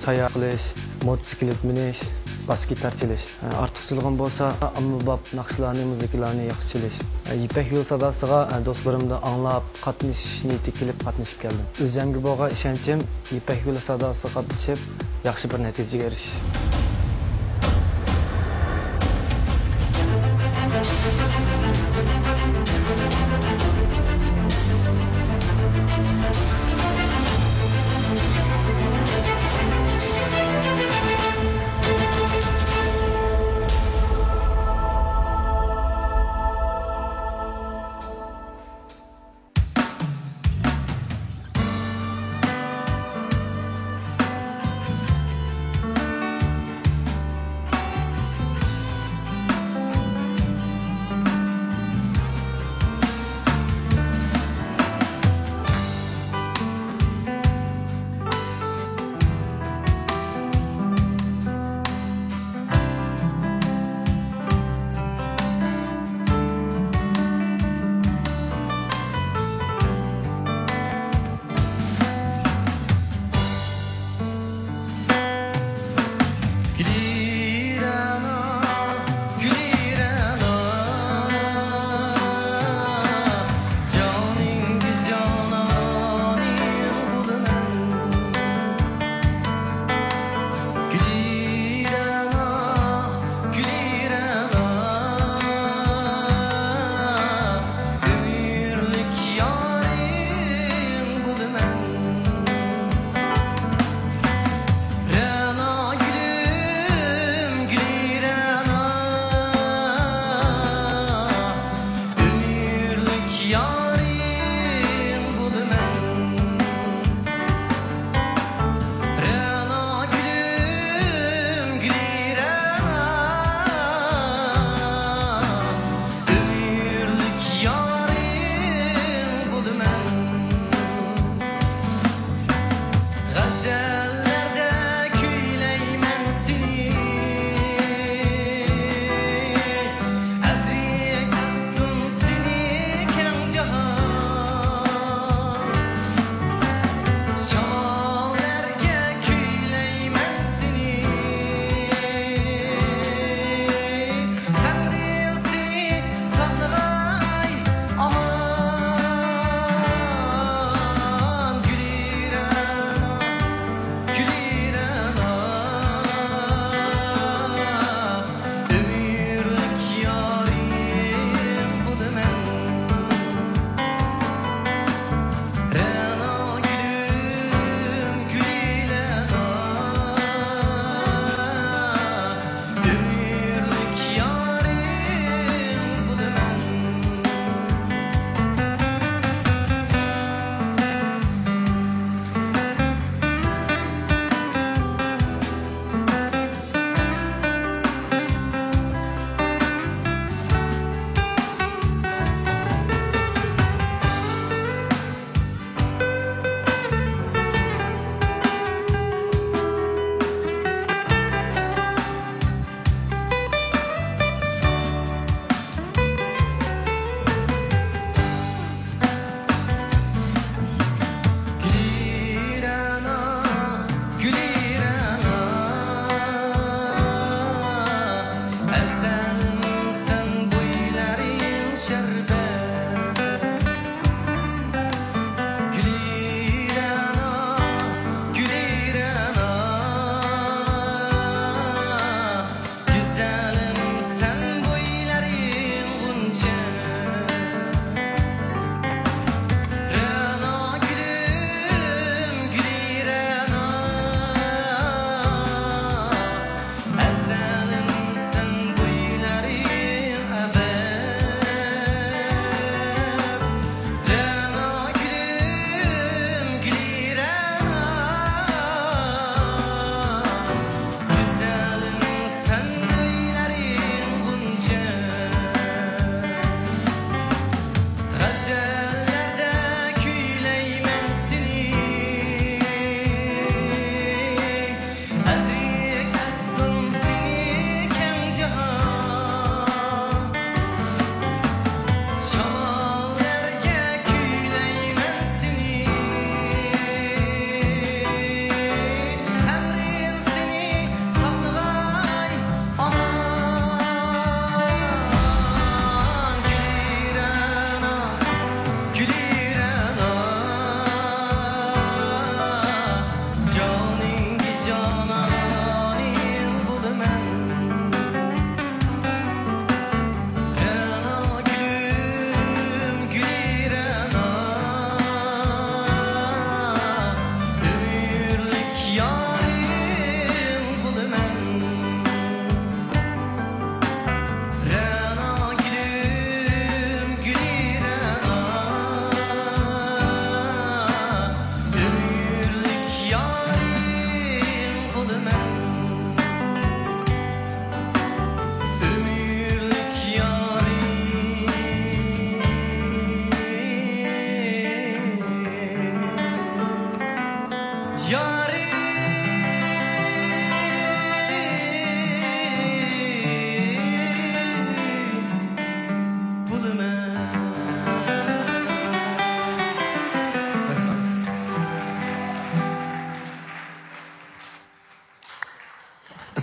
sayohat qilish, motosiklet minish, bas gitar chalish. Ortiqchiligim bo'lsa, ommabop naqshlarni, muzikalarni yaxshi chalish. Ipak yo'l sadosiga do'stlarimni anglab, qatnashish niyati kelib qatnashib keldim. O'zimga bo'lgan ishonchim Ipak yo'l sadosiga qatnashib, yaxshi bir natijaga erishish.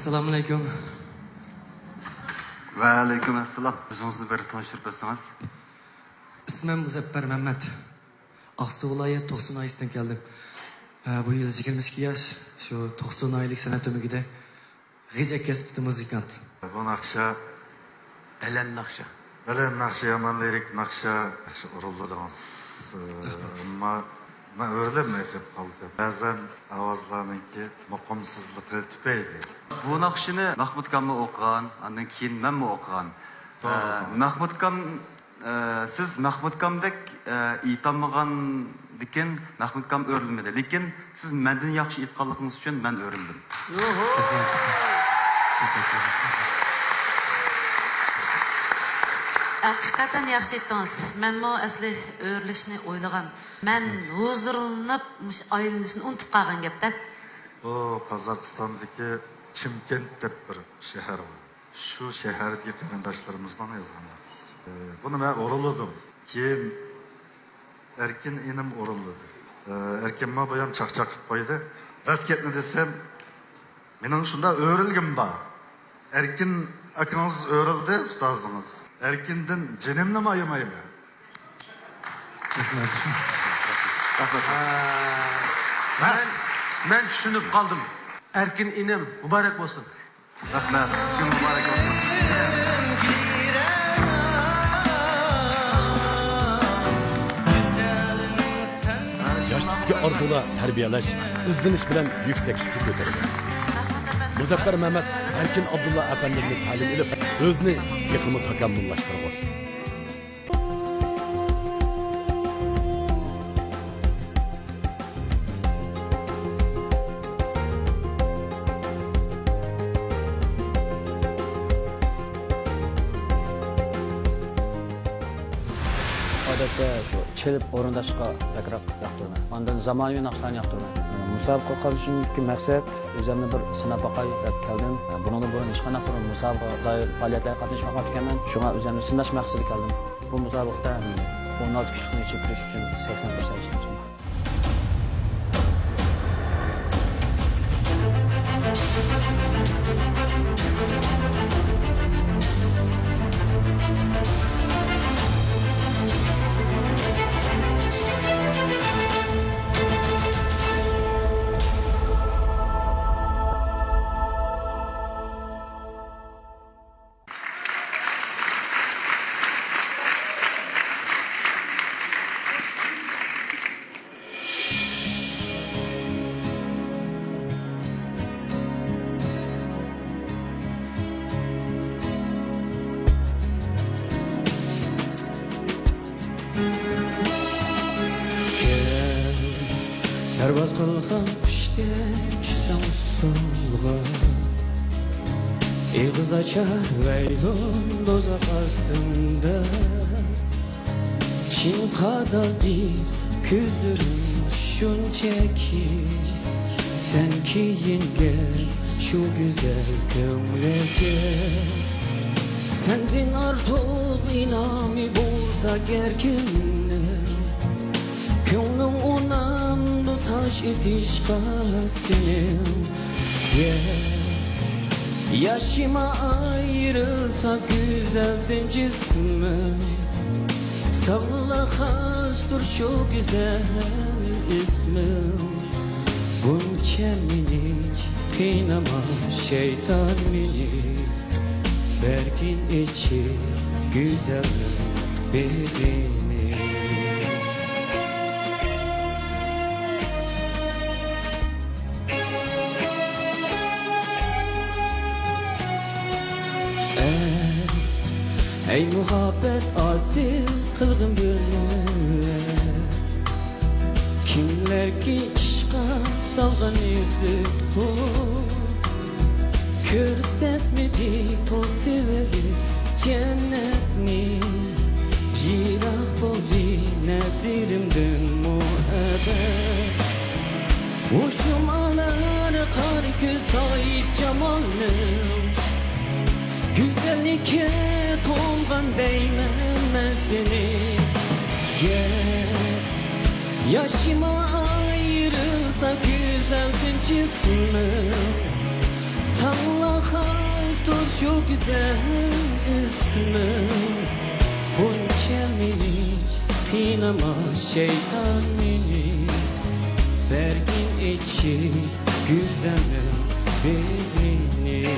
Assalomu alaykum. Va alaykum assalom. O'zingizni bir tanishtirib bersangiz. İsmim Muzaffar Mehmet. Aksu viloyat To'qson ayisidan keldim. Bu yil 22 yaş. Şu 90 aylık sanat ömrümde g'ijak kasbida muzikant. Bu naqsha Elen Nakşa. Elen naqsha yaman lirik naqsha urildiringiz. Ammo men o'rlamay qolib qoldim. Ba'zan ovozlarniki muqimsizligi tufayli. Bu naqshini Mahmud Kammi o'qigan, undan keyin menmi o'qigan. Mahmud Kam siz Mahmud Kamdek aytolmagan diken Mahmud Kam o'rilmadi. Lekin siz mendan yaxshi aytganligingiz uchun men o'rildim. Hakikaten yaxshi aytdingiz. Menmo asli o'rilishni o'ylagan. Men huzurlanib, oilani unutib qolgan gapda. Bu Qozog'istondagi Chimkent deb bir shahar var. Şu shahardagi qarindoshlarimizdan yozganlar. Buni men o'rinladim. Keyin Erkin inim o'rinladi. Erkin ma boyam chaqchaq qilib qo'ydi. Rasketni desam, mening shunda o'rilgim bor. Erkin akangiz o'rildi, ustozingiz. Erkindan jinimni moyamayman. Ben düşünüp kaldım. Erkin inem mübarek olsun. Rahmat, sizga muborak bo'lsin. Yoshlikka orzular tarbiyalash, izlanish bilan yuksaklikka ko'tarilgan. Muzaffar Mehmet Erkin Abdullah Efendi'ni ta'lim edip özünü yıkımı takammullashtirib olsun. Odatda shu chelib o'rindashga bakroq yoqtiraman. Ondan zamonaviy naqshlarni yoqtiraman. Musobaqa qilishimdagi maqsad o'zimni bir sinab boqay deb keldim. Bundan burun hech qanday bir musobaqa doir faoliyatlarga qatnashmagan ekanman. Shunga o'zimni sinash maqsadida keldim. Bu musobaqada 16 kishining ichiga kirish uchun 80% ishladim. Pervaz qilgan qushday uchsam usulg'a Eg'iz ochar vaylon do'zax ostimda Chin qadaldir ko'zlarim shunchaki Sen kiyingan shu go'zal ko'ngilga Sendin ortiq inami bo'lsa agar kimni Ko'nglim onamda taş etiş senin Yaşıma ayrılsa güzelden cismim Sağlığa hastur şu güzel ismim Bunca minik kıynama şeytan minik Berkin içi güzel birini Ey muhabbet asil kılgın gönlüme Kimler ki işqa salgan yüzü bu Körsetmedi to severi cennetni Jirak boli nezirimden muhabbet Uşum alar kar göz sahip cemalım Güzellikle tolgan değmem ben seni Yaşıma ayrılsa güzelsin cismim Sana hastur şu güzel ismin Bunca minik kıynama şeytan minik Vergin içi güzelim birini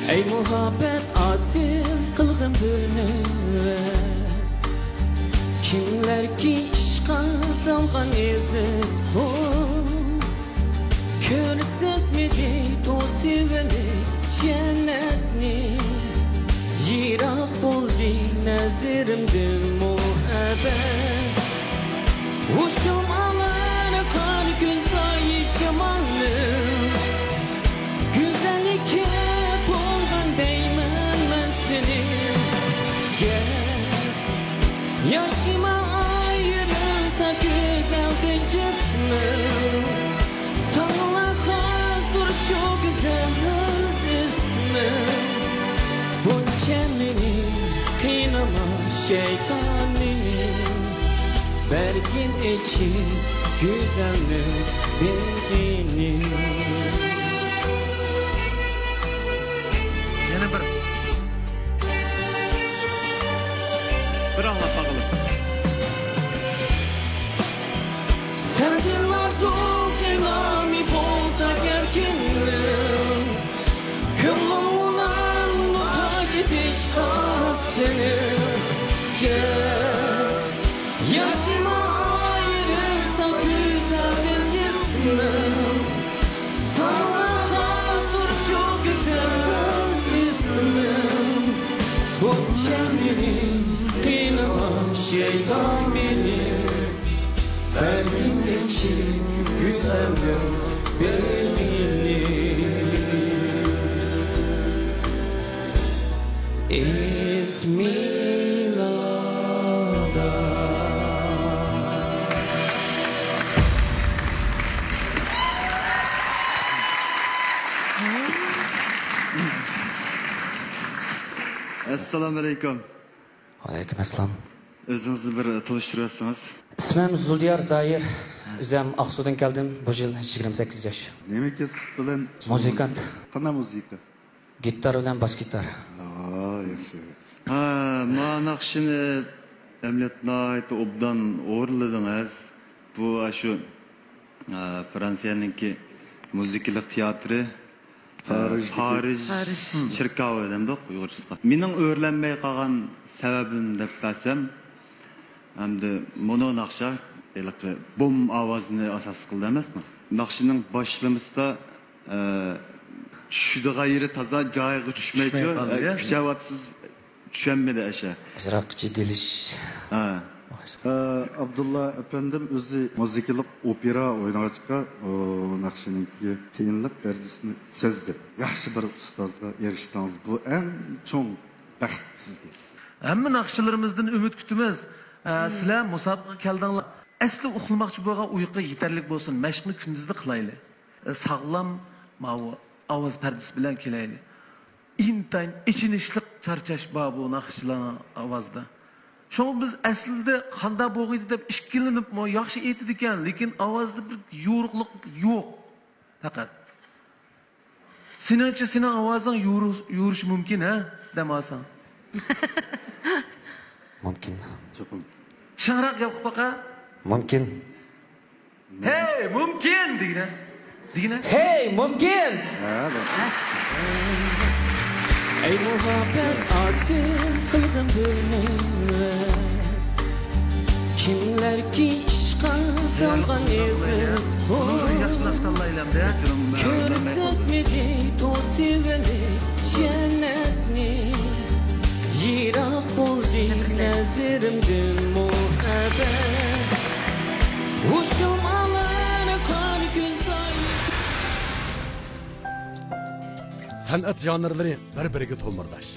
Ey muhabbet asil kılgın beni Kimler ki işqa salgan ezik Körsetmedi tosiveni cennetni Yirak oldu nazirimde muhabbet Uşum aman kar göz ayıp cemalım Güzellik hep olgan değmen ben seni Gel yaşıma ayırırsa güzeldi cismim Sana hastur şu güzel ismim Bunca minik kıynama şeytanım Bergin içi güzellik bildiğini Yana bir anlat bakalım. Sevdim artık enami bolsa gerginlim Kımlımdan muhtaç etiş seni Gel yaşıma ayırırsa güzel cismim Sana hastur şu güzel ismim Bu ceminin inanma şeytan benim Benim için güzelim benim İsmi Lada Assalamu alaikum. Aleyküm assalam. Özünüzü bir tanıştırıyorsanız. İsmim Zuldiyar Zahir. Özüm Aksu'dan geldim. Bu yıl 28 yaş. Neme kesip bilen? Muzikant. Qana muzika? Gitar bilen bas gitar. Yaxshi. Ha, manaqshini emlet nayt obdan o'rladingiz. Bu şu Fransiyaningki muzikalik teatri Xarij Çirkav demdi Uyg'urcha. Mening o'rlanmay qolgan sababim deb bilsam, hamda mono naqsha bom ovozini asos qildi emasmi? Naqshining boshlamida tushadigan yeri toza joyiga tushmaydi. Kuchavatsiz tushunmadi asha. Azroq jiddilish. Ha. Abdullah efendim özü muzikalik opera oynagachqa naqshininki tiyinlik darajasini sezdi. Yaxshi bir ustozga erishdingiz. Bu eng cho'ng baxt sizga. Hamma naqshilarimizdan umid kutamiz. Sizlar musobaqaga keldinglar. Asli uxlamoqchi bo'lgan uyqu yetarli bo'lsin. Mashqni kunduzda qilaylik. Sog'lom mavu ovoz pardasi bilan kelaylik. Intan ichinishlik charchash bor bu naqshlarning ovozda. Şoň biz aslida qanda bo'g'iydi deb ishkilinib, yaxshi aytdi ekan, lekin ovozda bir yo'riqlik yo'q. Faqat seningcha sening ovozing yurish mumkin, ha? Demasan. Mumkin. Cho'qim. Changroq gap qilib baqa. Mumkin. Hey, mumkin deydi. Deydi. Hey, mumkin. Ey muhabbet asil kılgın beni Kimler ki işqa salgan ezik Körsetmedi tosiveni cennetni Yirak oldu nazirimde muhabbet Uşum aman kar göz San'at janrları bir-biriga to'lmirdash.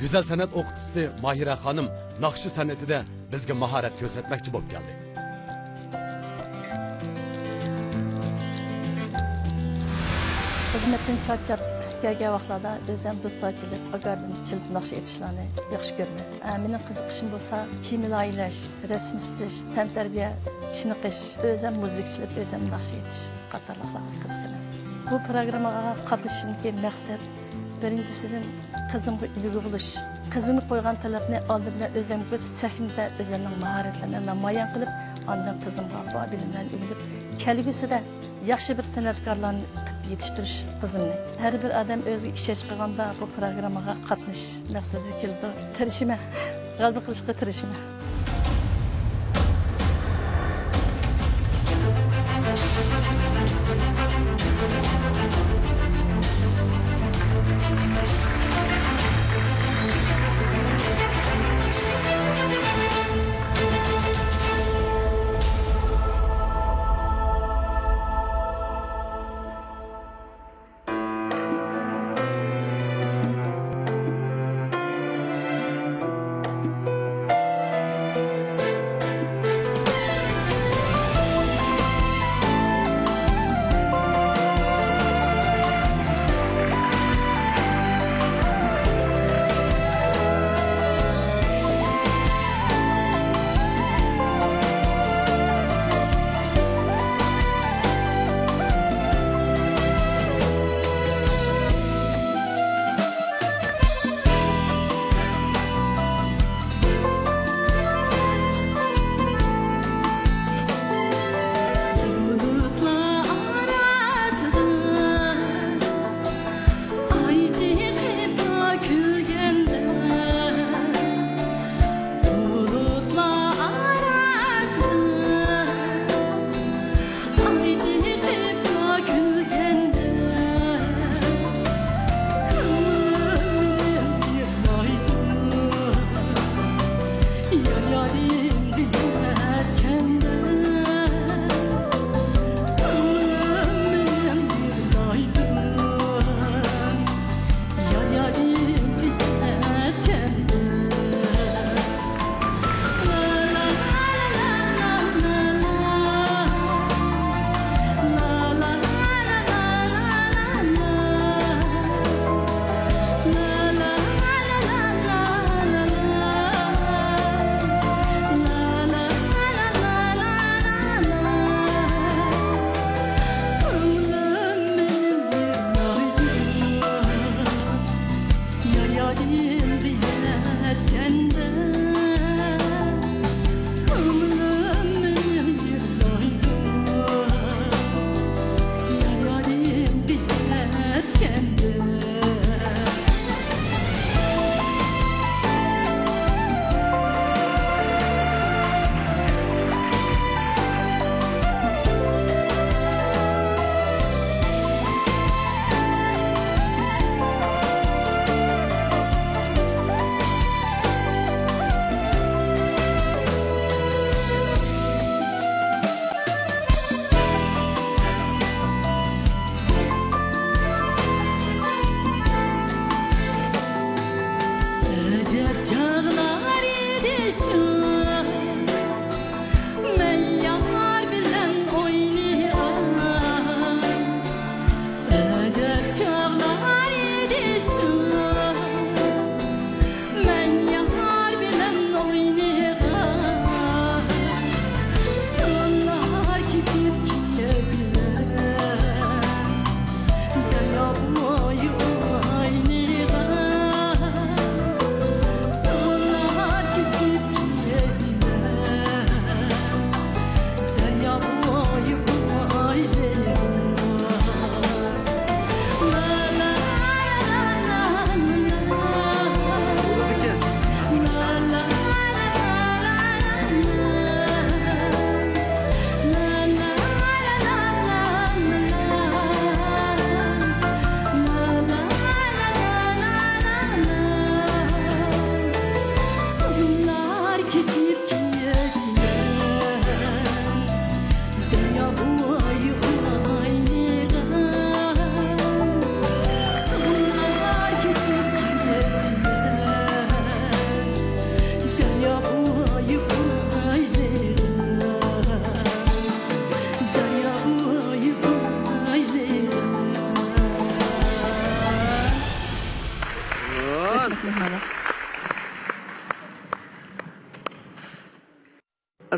Güzel san'at o'qituvchisi Mahira xonim naqshi san'atida bizga mahorat ko'rsatmoqchi bo'lib keldi. Xizmatdan charchab kelgan vaqtlarda o'zim do'ppochilik, agardim naqsh etishlarni yaxshi ko'raman. Mening qiziqishim bo'lsa, kiyim laylash, rasm chizish, tantarbiya, chiniqish, o'zim muzikchilik, o'zim naqsh etish qatorliqlarga qiziqaman. Bu programmaga qatnashishimdagi maqsad birinchisidan qizimga ulgu bo'lish. Qizimga qo'ygan talabni oldin bilan o'zim ko'p sahnada o'zimning mahoratlarini namoyon qilib, ondan qizimga bu bilimlarni o'rganib, kelgusida yaxshi bir san'atkorlarni yetiştirish qizimni. Har bir odam o'ziga ishlash qilganda bu programmaga qatnashish maqsadi keldi. Tirishima, g'alaba qilishga tirishima.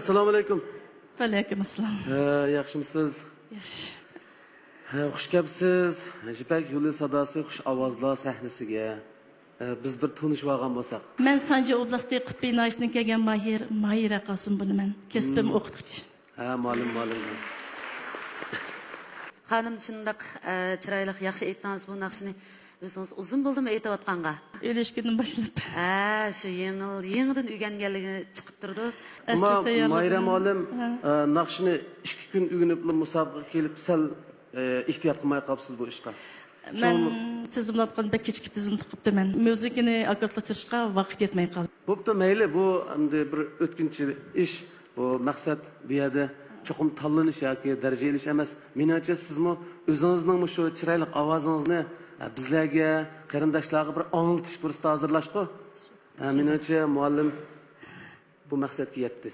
Assalomu alaykum. Alaykum assalom. Yaxshimisiz? Yaxshi. Xush kelibsiz. Jipak yo'li sadosi xush ovozlar sahnasiga. Biz bir tanishib olgan bo'lsak. Men Sanji oblasti Qutbiy noyisidan kelgan Mahira Qosim bo'laman. Kasbim o'qituvchi. Ma'lum. Xanım shundoq chiroyli yaxshi aytdingiz bu naqshini. O'zingiz uzun bo'ldimi aytayotganga? Elishkidan boshlab. Shu yangidan o'rganganligini chiqib turdi. Mayra muallim naqshini 2 kun o'rganib musobaqaga kelib sal ehtiyot qilmay qolibsiz bu ishga. Men tizimlatgan bek kechki tizimni qilibman. Muzikani akkordlatirishga vaqt yetmay qoldi. Bo'pti, mayli, bu endi bir o'tkinchi ish. Bu maqsad bu yerda cho'qim tanlanish yoki daraja olish emas. Menimcha sizmi o'zingizning shu chiroyli ovozingizni bizlarga, qarindoshlarga bir anglitish fursati hozirlashqo. Menimcha muallim bu maqsadga yetdi.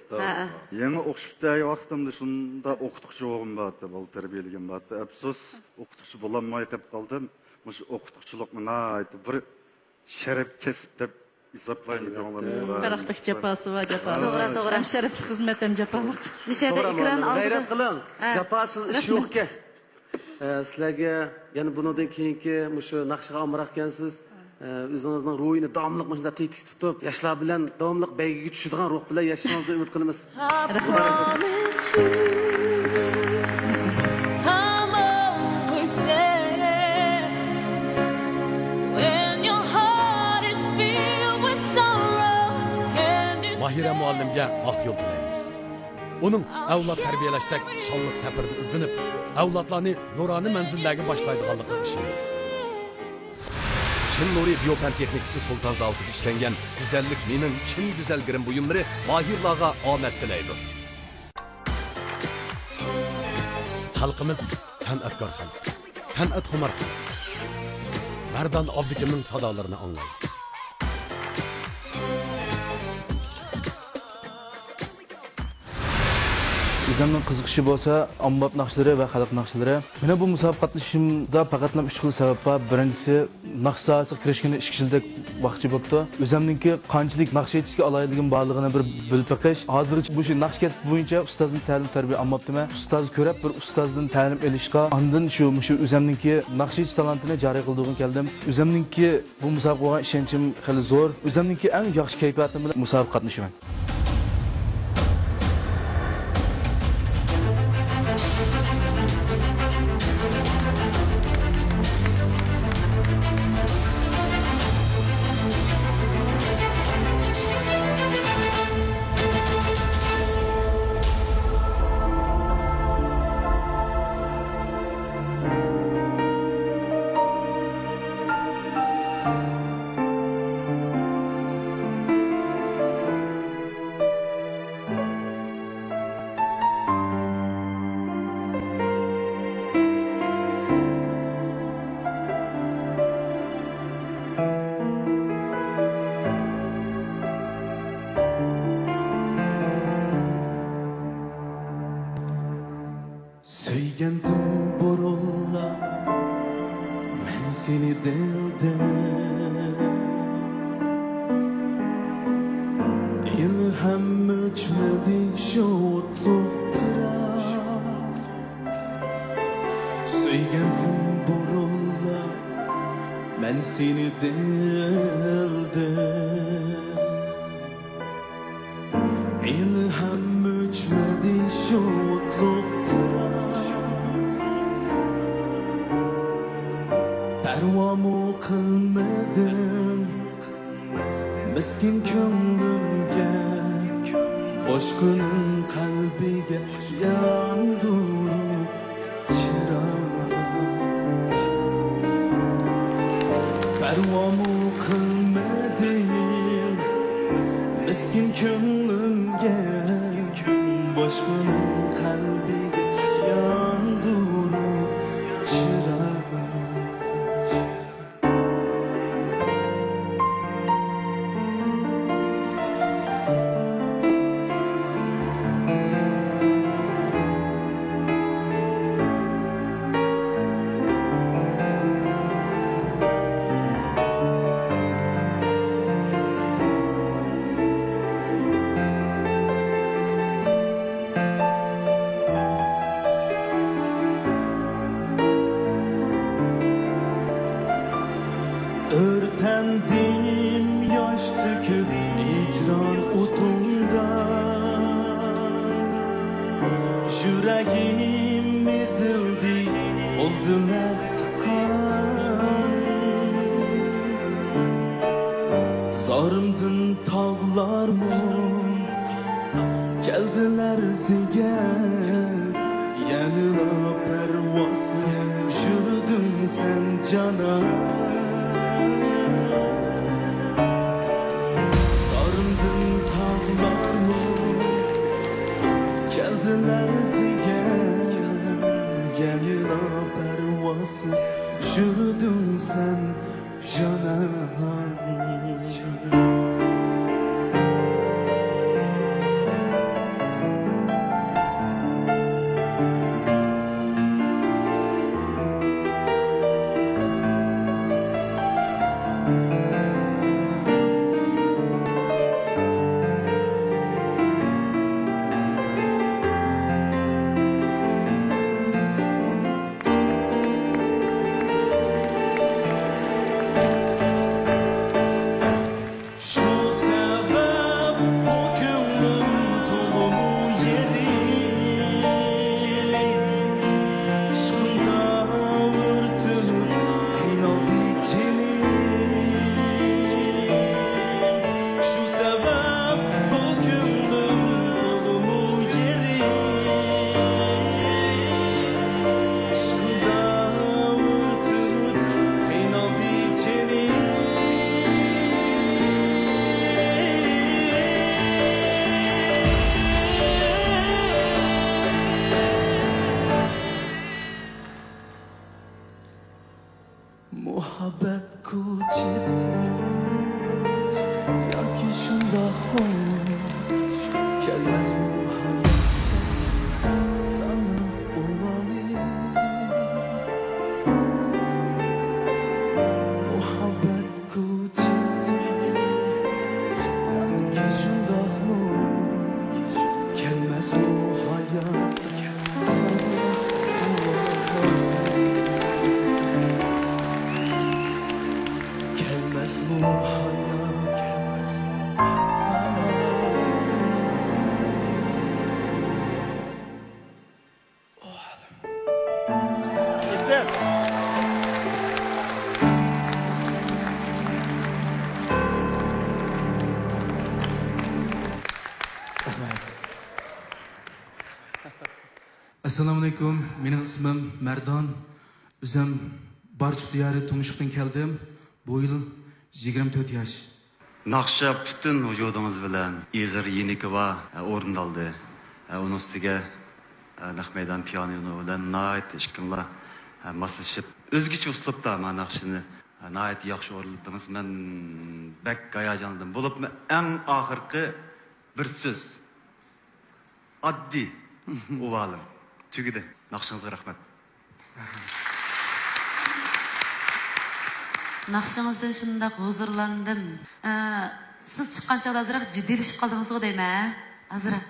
Yangi o'qishda vaqtimda shunda o'qituvchi o'g'lim bordi, bol tarbiyalagan bordi. Afsus, o'qituvchi bo'lolmay qolib qoldim. Shu o'qituvchilikni aytib bir sharaf kasb deb hisoblayman ko'nglimda. Qaraqlik jafosi va jafolar. To'g'ri, sharaf xizmat ham jafolar. Nishada ekran oldida g'ayrat qiling. Jafosiz ish yo'q-ku. Sizlarga yana bundan keyingi shu naqshaga amroq ekansiz. O'zingizning ruhini davomli mana tetik tutib, yoshlar bilan davomli baygiga tushadigan ruh bilan yashashingizni umid qilamiz. Mahira muallimga oq yo'l tilaymiz. Uning avlod tarbiyalashdek shonliq safarda izlanib, avlodlarni nuroniy manzillarga boshlaydiganligini ishlaymiz. Çin Nuri Biyopen Texnikisi Sultan Zavut'u işlengen güzellik menin Çin güzel girim buyumları mahirlarga omet dileydi. Halkımız sanatkar halk, sanat xumar halk. Merdan Abdikim'in sadalarını anlayın. Bizning qiziqishi bo'lsa, ommabop naqshlari va xalq naqshlari. Meni bu musobaqa qatnashishimda faqat 3 xil sabab bor. Birinchisi, naqsh sohasiga kirishgani 2 yildek vaqtchi bo'libdi. O'zimningki qanchalik naqsh aytishga aloyidligim borligini bir bilib beqish. Hozircha bu naqsh kasb bo'yicha ustozning ta'lim tarbiya olmabdimi? Ustoz ko'rib bir ustozdan ta'lim olishga, ondan shu o'zimningki naqsh aytish talantini joriy qildigan keldim. O'zimningki bu musobaqaga ishonchim xili zo'r. O'zimningki eng yaxshi kayfiyatim bilan musobaqa qatnashaman. Söygendim burulla men seni dilde İlham öçmedi şotluk pırar Söygendim burulla men seni dilde İlham öçmedi şotluk Pervamu kılmadım Miskin könglimge Boşkunun kalbiga Yandurup çırar Pervamu kılmadım Miskin könglimge Boşkunun kalbiga Yandurup çırar Yüreğim ezildi, oldu mehtikan. Sarımdın tağlar mı, geldiler ziger. Yanına pervasız yürüdün sen cana. Sarımdın tağlar mı, geldiler ziger. Yanına pervasız yürüdün sen cana. Muhabbet kuchisi yoki shundoq xo'sh kelmas muhabbet sana o'g'aliz. Muhabbet kuchisi yoki shundoq xo'sh kelmas muhabbet sana اسمه حياة سما. Assalomu alaykum. Mening ismim Mardon. O'zim Barchuq diyori Tumshuqdan keldim. Bu yil 24 yaş. Naqsha bütün vücudunuz bilen ig'ir yeniki va o'rindaldi. Onun üstüge naq meydan piyano bilen nait ishqimla maslashib o'zgacha uslubda mana naqshini nait yaxshi o'rnatdingiz. Men bek hayajonlandim. Bo'libmi eng oxirgi bir so'z. Oddiy o'valim. Tugidi. Naqshingizga rahmat. Naqshingizdan shundoq huzurlandim. Siz chiqqan chog'da azroq jiddiylashib qoldingiz-ku deyman, azroq.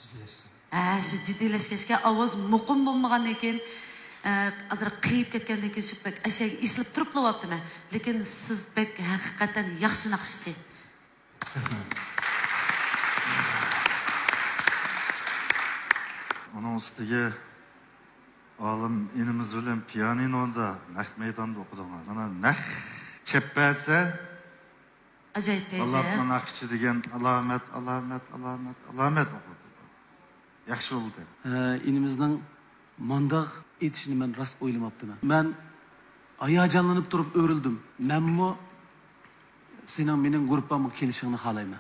Jiddiyleştim. Shu jiddiylashgachga ovoz muqim bo'lmagandan keyin azroq qiyib ketgandan keyin shu bek ashaga eslib turib qolyaptimi. Lekin siz bek haqiqatan yaxshi naqshchi. Onun üstüge olim inimiz bilan pianinoda naq maydonda o'qidim. Mana naq cheppasa ajoyib peyza. Allohning naqshi degan alomat o'qidi. Yaxshi bo'ldi. İnimizden mandaq etişini ben rast oylamaptım. Ben hayacanlanıp durup örüldüm. Ben bu senin benim grupamı kelişini halayım.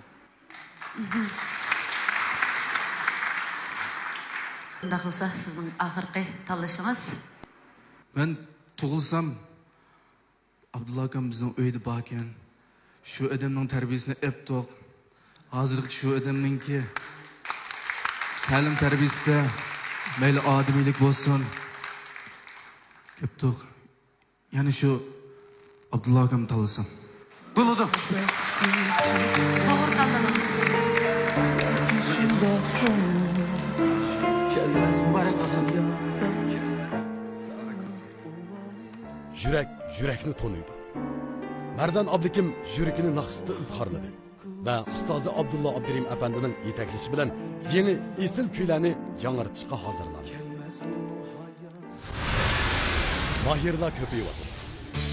Bunday olsa sizning oxirgi tanlashingiz. Ben tug'ilsam Abdulla akam bizning uyda bor ekan. Shu odamning tarbiyasini eptoq. Hozirgi shu odamningki ta'lim tarbiyasida mayli odimiylik bo'lsin. Keptoq. Yani shu Abdulla akam tanlasam. Buludu. Doğru tanladınız. Mübarek olsun. Yürek, yürekni tonuydu. Merdan Abdikim yürekini naqshida izhorladi. ve Ustazı Abdullah Abdirim Efendi'nin yetekleşi bilen yeni isil kuylarını yanırtışqa hazırlandı. Mahirlar köpüyüyordu.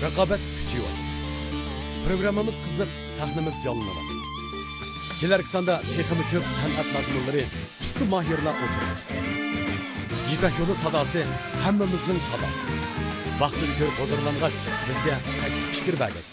Rekabet küçüyordu. Programımız kızıp, sahnemiz canlanıyor. Gelerek sanda tekimi köp sanat lazımları üstü mahirlar oturacak. Yipek yolu sadası hemmemizin sadası. Vaxtını görüp hazırlanğaç bizge fikir bergesiz.